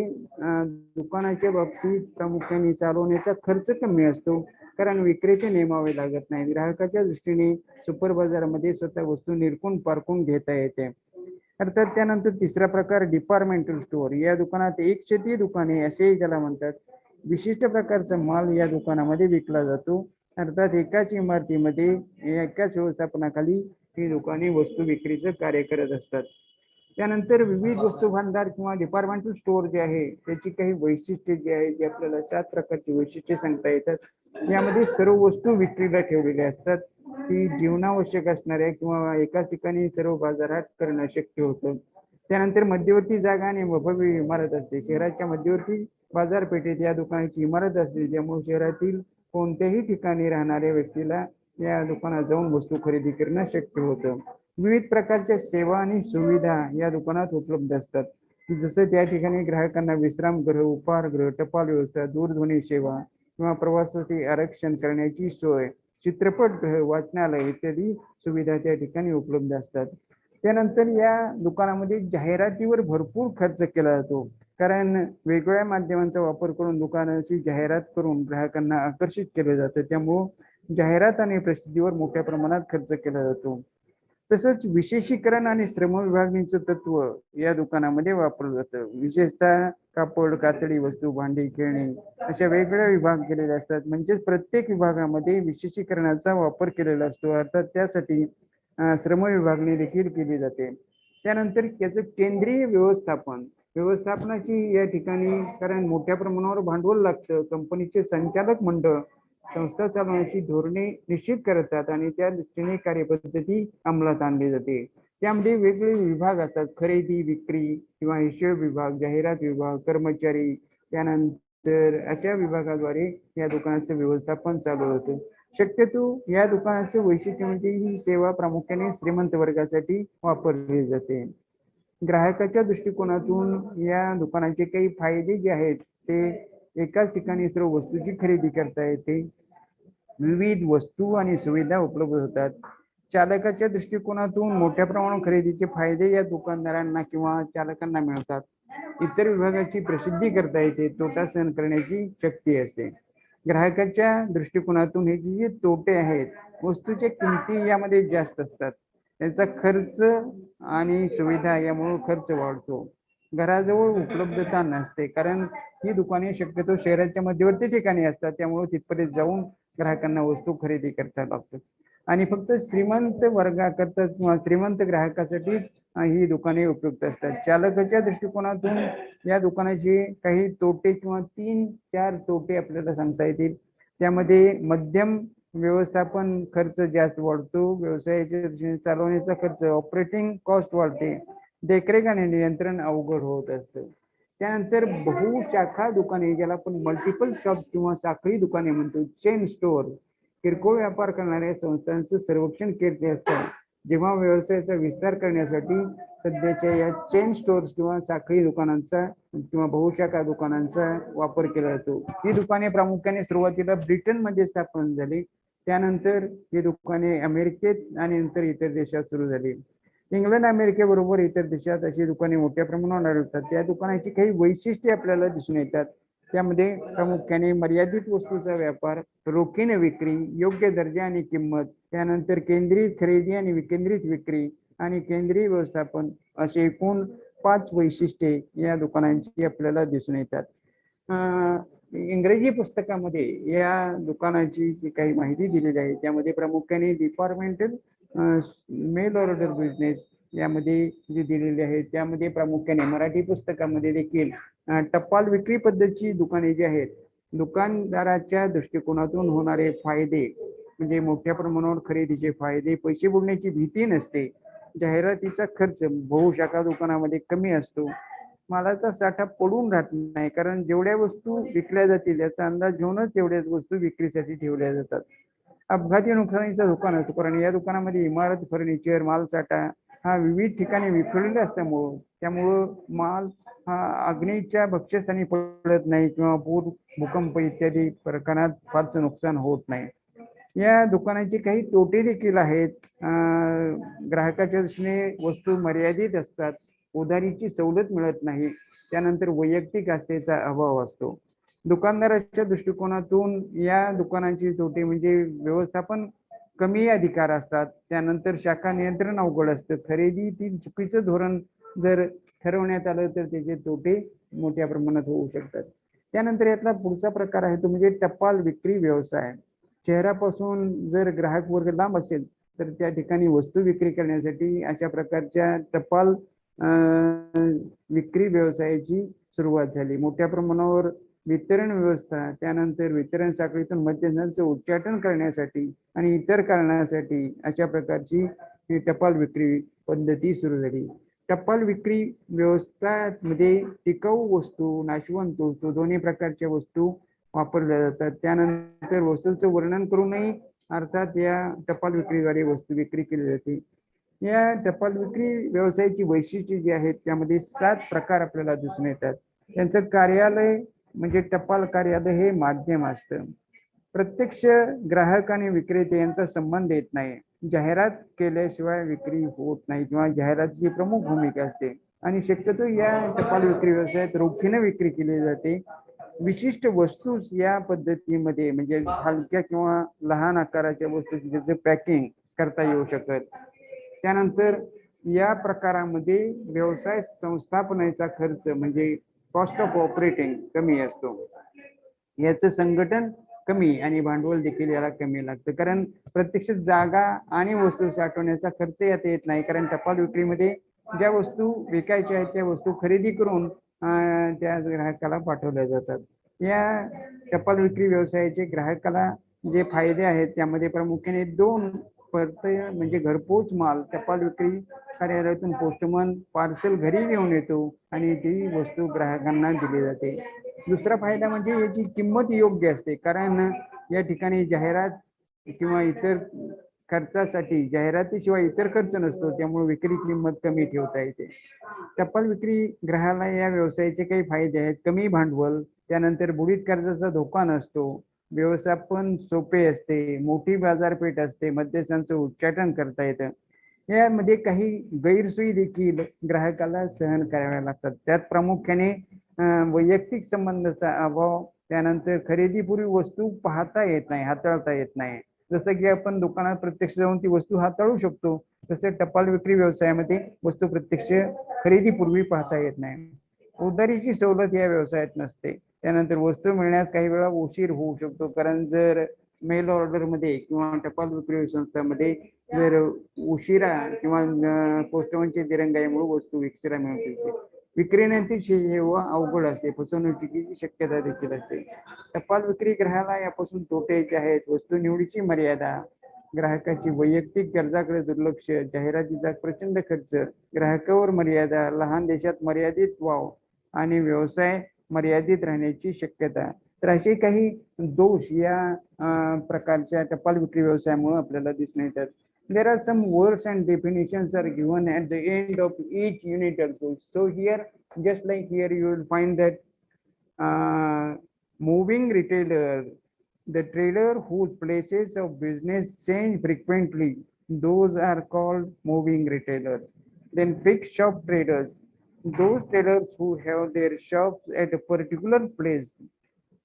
दुकानाच्या बाबतीत प्रामुख्याने चालवण्याचा खर्च कमी असतो, कारण विक्रेते नेमावे लागत नाही. ग्राहकाच्या दृष्टीने सुपर बाजारामध्ये स्वतः वस्तू निरखून पारखून घेता येते. अर्थात त्यानंतर तिसरा प्रकार डिपार्टमेंटल स्टोअर. या दुकानात एक शेती दुकाने असेही त्याला म्हणतात. विशिष्ट प्रकारचा माल या दुकानामध्ये विकला जातो. अर्थात एकाच इमारतीमध्ये एकाच व्यवस्थापनाखाली ही दुकाने वस्तू विक्रीचं कार्य करत असतात. त्यानंतर विविध वस्तू भांडार किंवा डिपार्टमेंटल स्टोअर जे आहे त्याची काही वैशिष्ट्ये जी आहे जी आपल्याला 7 प्रकारची वैशिष्ट्ये सांगता येतात. यामध्ये सर्व वस्तू विक्रीला ठेवलेल्या असतात. ती जीवनावश्यक असणाऱ्या किंवा एकाच ठिकाणी सर्व बाजारात करणं शक्य होतं. त्यानंतर मध्यवर्ती जागा आणि भव्य इमारत असते. शहराच्या मध्यवर्ती बाजारपेठेत या दुकानाची इमारत असते, ज्यामुळे शहरातील कोणत्याही ठिकाणी राहणाऱ्या व्यक्तीला या दुकानात जाऊन वस्तू खरेदी करणं शक्य होतं. विविध प्रकारच्या सेवा आणि सुविधा या दुकानात उपलब्ध असतात. जसं त्या ठिकाणी ग्राहकांना विश्रामगृह, उपहारगृह, टपाल व्यवस्था, दूरध्वनी सेवा किंवा प्रवासाचे आरक्षण करण्याची सोय, चित्रपटगृह, वाचनालय इत्यादी सुविधा त्या ठिकाणी उपलब्ध असतात. त्यानंतर या दुकानामध्ये जाहिरातीवर भरपूर खर्च केला जातो, कारण वेगवेगळ्या माध्यमांचा वापर करून दुकानाची जाहिरात करून ग्राहकांना आकर्षित केलं जातं. त्यामुळं जाहिरात आणि प्रसिद्धीवर मोठ्या प्रमाणात खर्च केला जातो. तसंच विशेषीकरण आणि श्रम विभागणीचं तत्व या दुकानामध्ये वापरलं जातं. विशेषतः कापड, कातडी वस्तू, भांडी, खेळणी अशा वेगवेगळ्या विभाग केलेले असतात. म्हणजेच प्रत्येक विभागामध्ये विशेषीकरणाचा वापर केलेला असतो, अर्थात त्यासाठी श्रम विभागणी देखील केली जाते. त्यानंतर त्याचं केंद्रीय व्यवस्थापनाची या ठिकाणी, कारण मोठ्या प्रमाणावर भांडवल लागतं, कंपनीचे संचालक मंडळ संस्था चालवण्याची धोरणे निश्चित करतात आणि त्या दृष्टीने कार्यपद्धती अंमलात आणली जाते. त्यामध्ये वेगवेगळे विभाग असतात, खरेदी, विक्री किंवा हिशोब विभाग, जाहिरात विभाग, कर्मचारी, त्यानंतर अशा विभागाद्वारे या दुकानाचं व्यवस्थापन चालू होतं. शक्यतो या दुकानाचं वैशिष्ट्य म्हणजे ही सेवा प्रामुख्याने श्रीमंत वर्गासाठी वापरली जाते. ग्राहकाच्या दृष्टिकोनातून या दुकानाचे काही फायदे जे आहेत ते एकाच ठिकाणी सर्व वस्तूची खरेदी करता येते, विविध वस्तू आणि सुविधा उपलब्ध होतात. चालकाच्या दृष्टिकोनातून मोठ्या प्रमाणात खरेदीचे फायदे या दुकानदारांना किंवा चालकांना मिळतात. इतर विभागाची प्रसिद्धी करता येते, तोटा सहन करण्याची शक्ती असते. ग्राहकाच्या दृष्टिकोनातून हे जे तोटे आहेत, वस्तूच्या किमती यामध्ये जास्त असतात, त्याचा खर्च आणि सुविधा यामुळे खर्च वाढतो. घराजवळ उपलब्धता नसते, कारण ही दुकाने शक्यतो शहराच्या मध्यवर्ती ठिकाणी असतात, त्यामुळे तिथपर्यंत जाऊन ग्राहकांना वस्तू खरेदी करता लागतात. आणि फक्त श्रीमंत वर्गाकरता किंवा श्रीमंत ग्राहकासाठीच ही दुकाने उपयुक्त असतात. चालकाच्या दृष्टिकोनातून या दुकानाचे काही तोटे किंवा 3-4 तोटे आपल्याला सांगता येतील. त्यामध्ये मध्यम व्यवस्थापन खर्च जास्त वाढतो, व्यवसायाच्या दृष्टीने चालवण्याचा खर्च, ऑपरेटिंग कॉस्ट वाढते, देखरेख आणि नियंत्रण अवघड होत असतं. त्यानंतर बहुशाखा दुकाने, ज्याला आपण मल्टिपल शॉप्स किंवा साखळी दुकाने म्हणतो, चेन स्टोअर, किरकोळ व्यापार करणाऱ्या संस्थांचं सर्वेक्षण केले असतं. जेव्हा व्यवसायाचा विस्तार करण्यासाठी सध्याच्या या चेन स्टोअर्स किंवा साखळी दुकानांचा किंवा बहुशाखा दुकानांचा वापर केला जातो. ही दुकाने प्रामुख्याने सुरुवातीला ब्रिटनमध्ये स्थापन झाली, त्यानंतर ही दुकाने अमेरिकेत आणि नंतर इतर देशात सुरू झाली. इंग्लंड, अमेरिकेबरोबर इतर देशात अशी दुकाने मोठ्या प्रमाणावर आढळतात. त्या दुकानाची काही वैशिष्ट्ये आपल्याला दिसून येतात. त्यामध्ये प्रामुख्याने मर्यादित वस्तूचा व्यापार, रोखीने विक्री, योग्य दर्जा आणि किंमत, त्यानंतर केंद्रित खरेदी आणि विकेंद्रित विक्री आणि केंद्रीय व्यवस्थापन, असे एकूण 5 वैशिष्ट्ये या दुकानांची आपल्याला दिसून येतात. इंग्रजी पुस्तकामध्ये या दुकानाची जी काही माहिती दिलेली आहे त्यामध्ये प्रामुख्याने डिपार्टमेंटल मेल ऑर्डर बिझनेस यामध्ये जे दिलेले आहे, त्यामध्ये प्रामुख्याने मराठी पुस्तकामध्ये देखील टपाल विक्री पद्धतीची दुकाने जी आहेत, दुकानदाराच्या दृष्टिकोनातून होणारे फायदे म्हणजे मोठ्या प्रमाणावर खरेदीचे फायदे, पैसे बुडण्याची भीती नसते, जाहिरातीचा खर्च बहुशाखा दुकानामध्ये कमी असतो, मालाचा साठा पडून राहत नाही, कारण जेवढ्या वस्तू विकल्या जातील याचा अंदाज घेऊनच तेवढ्याच वस्तू विक्रीसाठी ठेवल्या जातात. अपघाती नुकसानीचं दुकान असतो, कारण या दुकानामध्ये इमारत, फर्निचर, मालसाठा हा विविध ठिकाणी विखुरलेला असल्यामुळं त्यामुळं माल हा अग्नीच्या भक्ष्यस्थानी पडत नाही किंवा पूर, भूकंप इत्यादी प्रकारात फारसं नुकसान होत नाही. या दुकानाचे काही तोटे देखील आहेत. ग्राहकाच्या दृष्टीने वस्तू मर्यादित असतात, उधारीची सवलत मिळत नाही, त्यानंतर वैयक्तिक आस्थेचा अभाव असतो. दुकानदाराच्या दृष्टिकोनातून या दुकानांची तोटे म्हणजे व्यवस्थापन कमी अधिकार असतात, त्यानंतर शाखा नियंत्रण अवघड असतं, खरेदीतील चुकीचं धोरण जर ठरवण्यात आलं तर त्याचे तोटे मोठ्या प्रमाणात होऊ शकतात. त्यानंतर यातला पुढचा प्रकार आहे तो म्हणजे टपाल विक्री व्यवसाय. शहरापासून जर ग्राहक वर्ग लांब असेल तर त्या ठिकाणी वस्तू विक्री करण्यासाठी अशा प्रकारच्या टपाल विक्री व्यवसायाची सुरुवात झाली. मोठ्या प्रमाणावर वितरण व्यवस्था, त्यानंतर वितरण साखळीतून मध्यस्थांचं उच्चाटन करण्यासाठी आणि इतर कारणासाठी अशा प्रकारची ही टपाल विक्री पद्धती सुरू झाली. टपाल विक्री व्यवस्थामध्ये टिकाऊ वस्तू, नाशवंत वस्तू दोन्ही प्रकारच्या वस्तू वापरल्या जातात. त्यानंतर वस्तूंचं वर्णन करूनही अर्थात या टपाल विक्रीद्वारे वस्तू विक्री केली जाते. या टपाल विक्री व्यवसायाची वैशिष्ट्ये जी आहेत त्यामध्ये 7 प्रकार आपल्याला दिसून येतात. त्यांचं कार्यालय म्हणजे टपाल कार्यालय हे माध्यम असतं. प्रत्यक्ष ग्राहक आणि विक्रेते यांचा संबंध येत नाही. जाहिरात केल्याशिवाय विक्री होत नाही किंवा जाहिरातीची प्रमुख भूमिका असते आणि शक्यतो या टपाल विक्री व्यवसायात रोखीने विक्री केली जाते. विशिष्ट वस्तू या पद्धतीमध्ये म्हणजे हलक्या किंवा लहान आकाराच्या वस्तू ज्याचं पॅकिंग करता येऊ शकत. त्यानंतर या प्रकारामध्ये व्यवसाय संस्थापनेचा खर्च म्हणजे कॉस्ट ऑफ ऑपरेटिंग कमी असतो. याचं संघटन कमी आणि भांडवल देखील याला कमी लागतं, कारण प्रत्यक्ष जागा आणि वस्तू साठवण्याचा खर्च यात येत नाही. कारण टपाल विक्रीमध्ये ज्या वस्तू विकायच्या आहेत त्या वस्तू खरेदी करून त्या ग्राहकाला पाठवल्या जातात. या टपाल विक्री व्यवसायाचे ग्राहकाला जे फायदे आहेत त्यामध्ये प्रामुख्याने दोन म्हणजे घरपोच माल. टपाल विक्री कार्यालयातून पोस्टमन पार्सल घरी घेऊन येतो आणि ती वस्तू ग्राहकांना दिली जाते. दुसरा फायदा म्हणजे याची किंमत योग्य असते, कारण या ठिकाणी जाहिरात किंवा इतर खर्चासाठी जाहिरातीशिवाय इतर खर्च नसतो, त्यामुळे विक्री किंमत कमी ठेवता येते. टपाल विक्री ग्राहकाला या व्यवसायाचे काही फायदे आहेत. कमी भांडवल, त्यानंतर बुडीत कर्जाचा धोका नसतो, व्यवस्थापन सोपे असते, मोठी बाजारपेठ असते, मध्यस्थांचं उच्चाटन करता येतं. यामध्ये काही गैरसोयी देखील ग्राहकाला सहन कराव्या लागतात. त्यात प्रामुख्याने वैयक्तिक संबंधाचा अभाव, त्यानंतर खरेदीपूर्वी वस्तू पाहता येत नाही, हाताळता येत नाही. जसं की आपण दुकानात प्रत्यक्ष जाऊन ती वस्तू हाताळू शकतो, तसे टपाल विक्री व्यवसायामध्ये वस्तू प्रत्यक्ष खरेदीपूर्वी पाहता येत नाही. उधारीची सवलत या व्यवसायात नसते. त्यानंतर वस्तू मिळण्यास काही वेळा उशीर होऊ शकतो, कारण जर मेल ऑर्डर मध्ये किंवा टपाल विक्री संस्थांमध्ये जर उशिरा किंवा पोस्टमनच्या दिरंगाईमुळे वस्तू उशिरा मिळू शकते. विक्रेत्यांची सेवा अवघड असते, फसवणुकीची शक्यता देखील असते. टपाल विक्री ग्राहकाला यापासून तोटे जे आहेत: वस्तू निवडीची मर्यादा, ग्राहकाची वैयक्तिक गरजाकडे दुर्लक्ष, जाहिरातीचा प्रचंड खर्च, ग्राहकावर मर्यादा, लहान देशात मर्यादित वाव आणि व्यवसाय मर्यादित राहण्याची शक्यता. तर असे काही दोष या प्रकारच्या टपाल विक्री व्यवसायामुळे आपल्याला दिसून येतात. There are some words and definitions are given at the end of each unit also. So here, just like here, you will find that moving retailer, the trader whose places of business change frequently, those are called moving retailers. Then fixed shop traders, those traders who have their shops at a particular place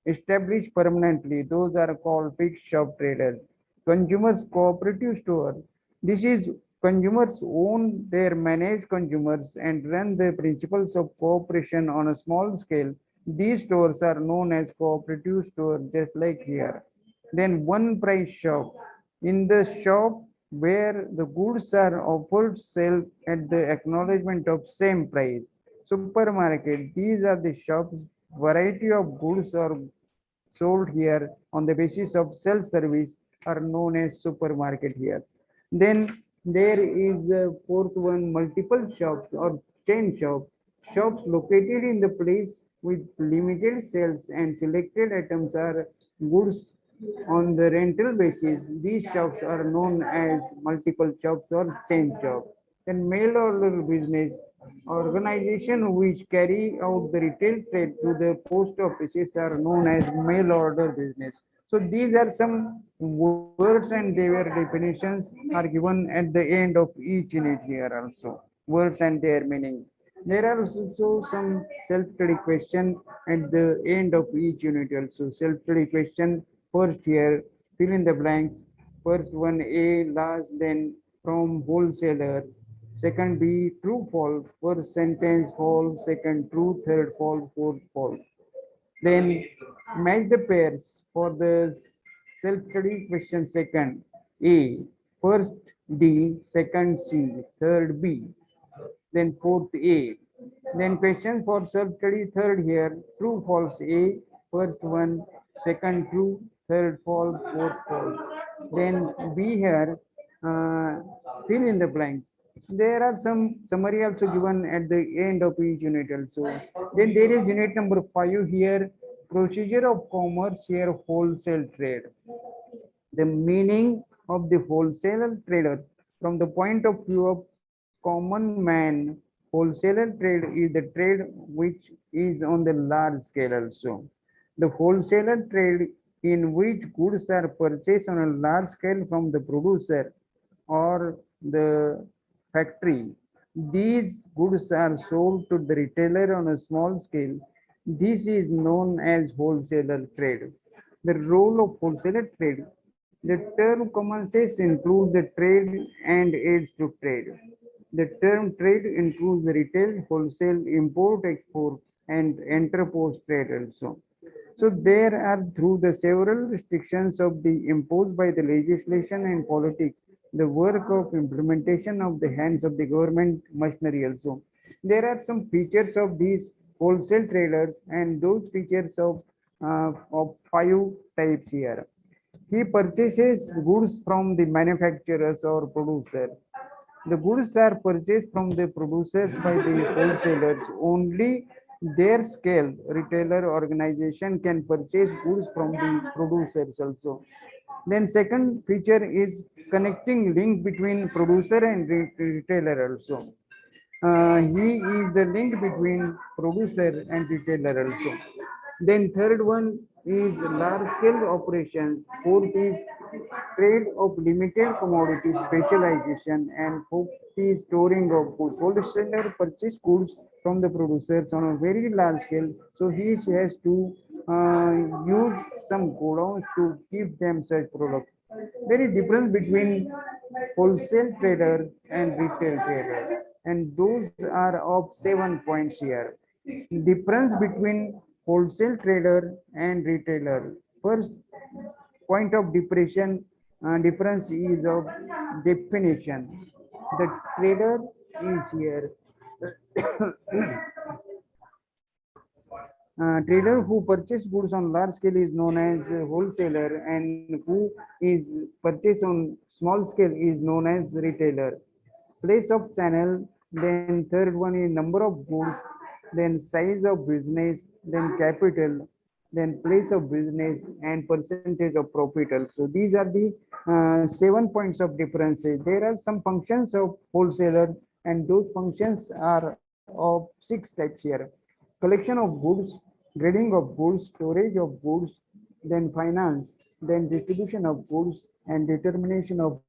established permanently, those are called fixed shop traders. Consumers cooperative store, this is consumers own their managed consumers and run the principles of cooperation on a small scale. These stores are known as cooperative store, just like here. Then one price shop, in the shop where the goods are offered sale at the acknowledgement of same price. Supermarket, these are the shops, variety of goods are sold here on the basis of self-service are known as supermarket here. Then there is the fourth one, multiple shops or chain shops. Shops located in the place with limited sales and selected items are goods on the rental basis. These shops are known as multiple shops or chain shops. Then mail order business, organization which carry out the retail trade to the post offices are known as mail order business. So these are some words and their definitions are given at the end of each unit here also. Words and their meanings. There are also some self-study question at the end of each unit also. Self-study question, first here, fill in the blanks. First one A, last, then from wholesaler. Second B, true, false. First sentence, false. Second, true. Third, false. Fourth, false. Then match the pairs for the self-study question. Second A, first D, second C, third B, then fourth A. Then question for self-study third here, true, false A, first one, second true, third false, fourth false. Then B here, fill in the blank. There are some summary also given at the end of each unit also. Then there is unit number 5 here, procedure of commerce here, wholesale trade. The meaning of the wholesale trader from the point of view of common man, wholesaler trade is the trade which is on the large scale also. The wholesaler trade in which goods are purchased on a large scale from the producer or the factory. These goods are sold to the retailer on a small scale. This is known as wholesaler trade. The role of wholesaler trade. The term commences includes the trade and aids to trade. The term trade includes retail, wholesale, import, export, and interpost trade also. So there are through the several restrictions of the imposed by the legislation and politics, the work of implementation of the hands of the government machinery also. There are some features of these wholesale traders and those features of five types here. He purchases goods from the manufacturers or producer. The goods are purchased from the producers by the wholesalers. Only their scale retailer organization can purchase goods from the producers also. Then second feature is connecting link between producer and retailer also. He is the link between producer and retailer also. Then third one is large scale operations. Fourth is trade of limited commodity specialization, and fifth is storing of goods. Wholesaler purchase goods from the producers on a very large scale, so he has to use some godowns to keep them such products. There is difference between wholesale trader and retail trader, and those are of 7 points here. Difference between wholesale trader and retailer. First point of difference is of definition. The trader is here. Trader who purchase goods on large scale is known as wholesaler, and who is purchase on small scale is known as retailer. Place of channel, then third one is number of goods, then size of business, then capital, then place of business and percentage of profit also. These are the 7 points of differences. There are some functions of wholesaler, and those functions are of 6 types here. Collection of goods, grading of goods, storage of goods, then finance, then distribution of goods, and determination of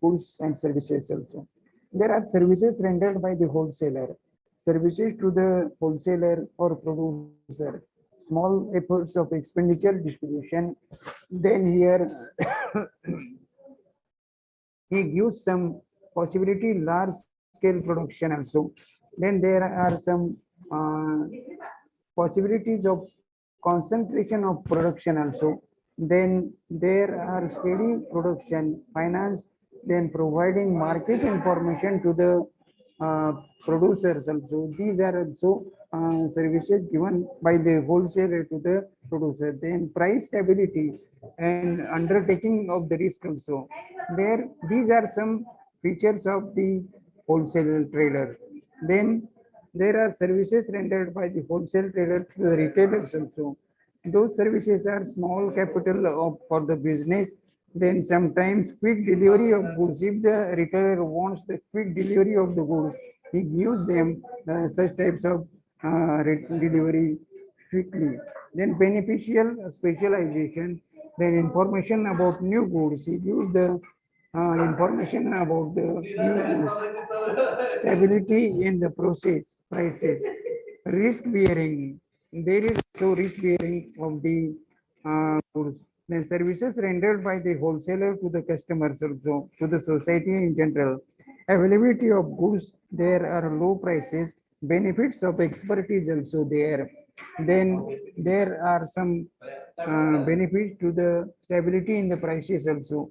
goods and services also. There are services rendered by the wholesaler, services to the wholesaler or producer, small efforts of expenditure distribution. Then here he gives some possibility large scale production also. Then there are some possibilities of concentration of production also. Then there are steady production, finance, then providing market information to the producers also. These are also services given by the wholesaler to the producer. Then price stability and undertaking of the risk also. There, these are some features of the wholesale trader. Then there are services rendered by the wholesale trader to the retailers also. Those services are small capital for the business. Then sometimes quick delivery of goods. If the retailer wants the quick delivery of the goods, he gives them such types of delivery quickly. Then beneficial specialization. Then information about new goods. He gives the information about the new goods. Stability in the process, prices. Risk bearing. There is also risk bearing of the goods. Then services rendered by the wholesaler to the customers also, to the society in general. Availability of goods, there are low prices, benefits of expertise also there. Then there are some benefits to the stability in the prices also.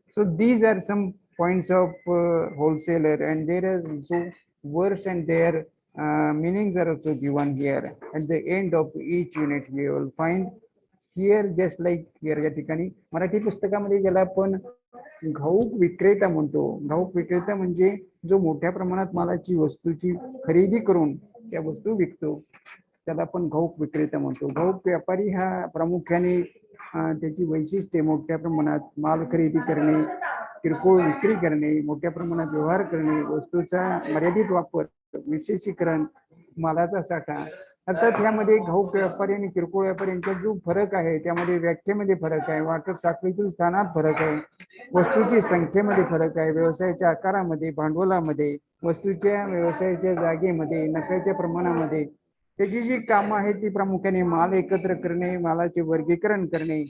So these are some points of wholesaler, and there are also words and their meanings are also given here. At the end of each unit, we will find here just like here या ठिकाणी मराठी पुस्तकामध्ये ज्याला आपण घाऊक विक्रेता म्हणतो. घाऊक विक्रेता म्हणजे जो मोठ्या प्रमाणात मालाची वस्तूची खरेदी करून त्या वस्तू विकतो, त्याला आपण घाऊक विक्रेता म्हणतो. घाऊक व्यापारी हा प्रामुख्याने त्याची वैशिष्ट्ये मोठ्या प्रमाणात माल खरेदी करणे, किरकोळ विक्री करणे, मोठ्या प्रमाणात व्यवहार करणे, वस्तूचा मर्यादित वापर, विशेषीकरण, मालाचा साठा अर्थात ह्यामध्ये घाऊक व्यापारी आणि किरकोळ व्यापारी यांच्यात जो फरक आहे त्यामध्ये व्याख्येमध्ये फरक आहे, वाटप साखळीतील स्थानात फरक आहे, वस्तूची संख्येमध्ये फरक आहे, व्यवसायाच्या आकारामध्ये, भांडवलामध्ये, वस्तूच्या व्यवसायाच्या जागेमध्ये, नफ्याच्या प्रमाणामध्ये. त्याची जी कामं आहेत ती प्रामुख्याने माल एकत्र करणे, मालाचे वर्गीकरण करणे,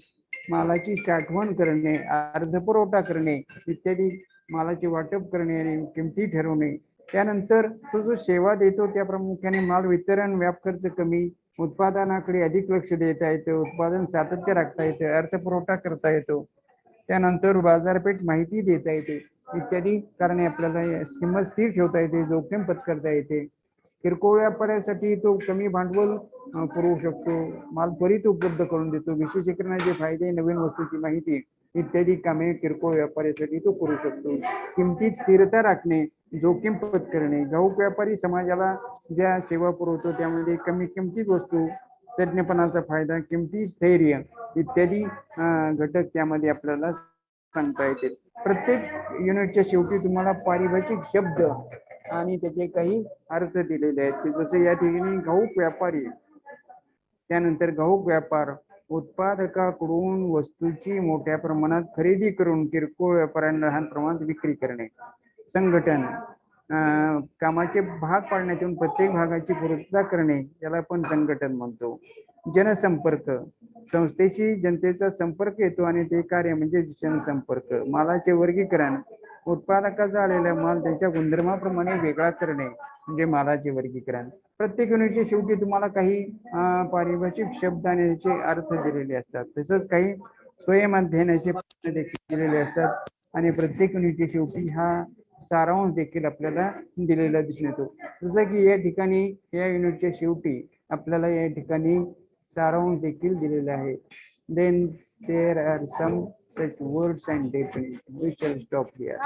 मालाची साठवण करणे, अर्धपुरवठा करणे इत्यादी, मालाचे वाटप करणे आणि किमती ठरवणे. त्यानंतर तो जो सेवा देतो त्या प्रामुख्याने माल वितरण, व्याप खर्च कमी, उत्पादनाकडे अधिक लक्ष देता येतं, उत्पादन सातत्य राखता येतं, अर्थपुरवठा करता येतो, त्यानंतर बाजारपेठ माहिती देता येते इत्यादी कारणे आपल्याला किंमत स्थिर ठेवता येते, जोखीम पत्करता येते. किरकोळ व्यापाऱ्यासाठी तो कमी भांडवल पुरवू शकतो, माल त्वरित उपलब्ध करून देतो, विशेषीकरणाचे फायदे, नवीन वस्तूची माहिती इत्यादी कामे किरकोळ व्यापाऱ्यासाठी तो करू शकतो. किमतीत स्थिरता राखणे, जोखीम पत्करणे. घाऊक व्यापारी समाजाला ज्या सेवा पुरवतो त्यामध्ये कमी किमतीत वस्तू, तज्ञपणाचा फायदा, किमती स्थैर्य इत्यादी घटक त्यामध्ये आपल्याला सांगता येते. प्रत्येक युनिटच्या शेवटी तुम्हाला पारिभाषिक शब्द आणि त्याचे काही अर्थ दिलेले आहेत की जसे या ठिकाणी घाऊक व्यापारी, त्यानंतर घाऊक व्यापार उत्पादकाकडून वस्तूची मोठ्या प्रमाणात खरेदी करून किरकोळ व्यापाऱ्यांना लहान प्रमाणात विक्री करणे. संघटन, कामाचे भाग पाडण्यातून प्रत्येक भागाची पूर्तता करणे याला आपण संघटन म्हणतो. जनसंपर्क, संस्थेशी जनतेचा संपर्क येतो आणि ते कार्य म्हणजे जनसंपर्क. मालाचे वर्गीकरण, उत्पादकाचा आलेला माल त्याच्या गुणधर्माप्रमाणे वेगळा करणे म्हणजे मालाचे वर्गीकरण. प्रत्येक युनिटच्या शेवटी तुम्हाला काही पारिभाषिक शब्द आणि त्याचे अर्थ दिलेले असतात, तसंच काही स्वयंअध्ययनाचे प्रश्न देखील दिलेले असतात आणि प्रत्येक युनिटच्या शेवटी हा सारांश देखील आपल्याला दिलेला दिसून येतो. जसं की या ठिकाणी या युनिटच्या शेवटी आपल्याला या ठिकाणी सारांश देखील दिलेला आहे. Then there are some such words and definitions. We shall stop here.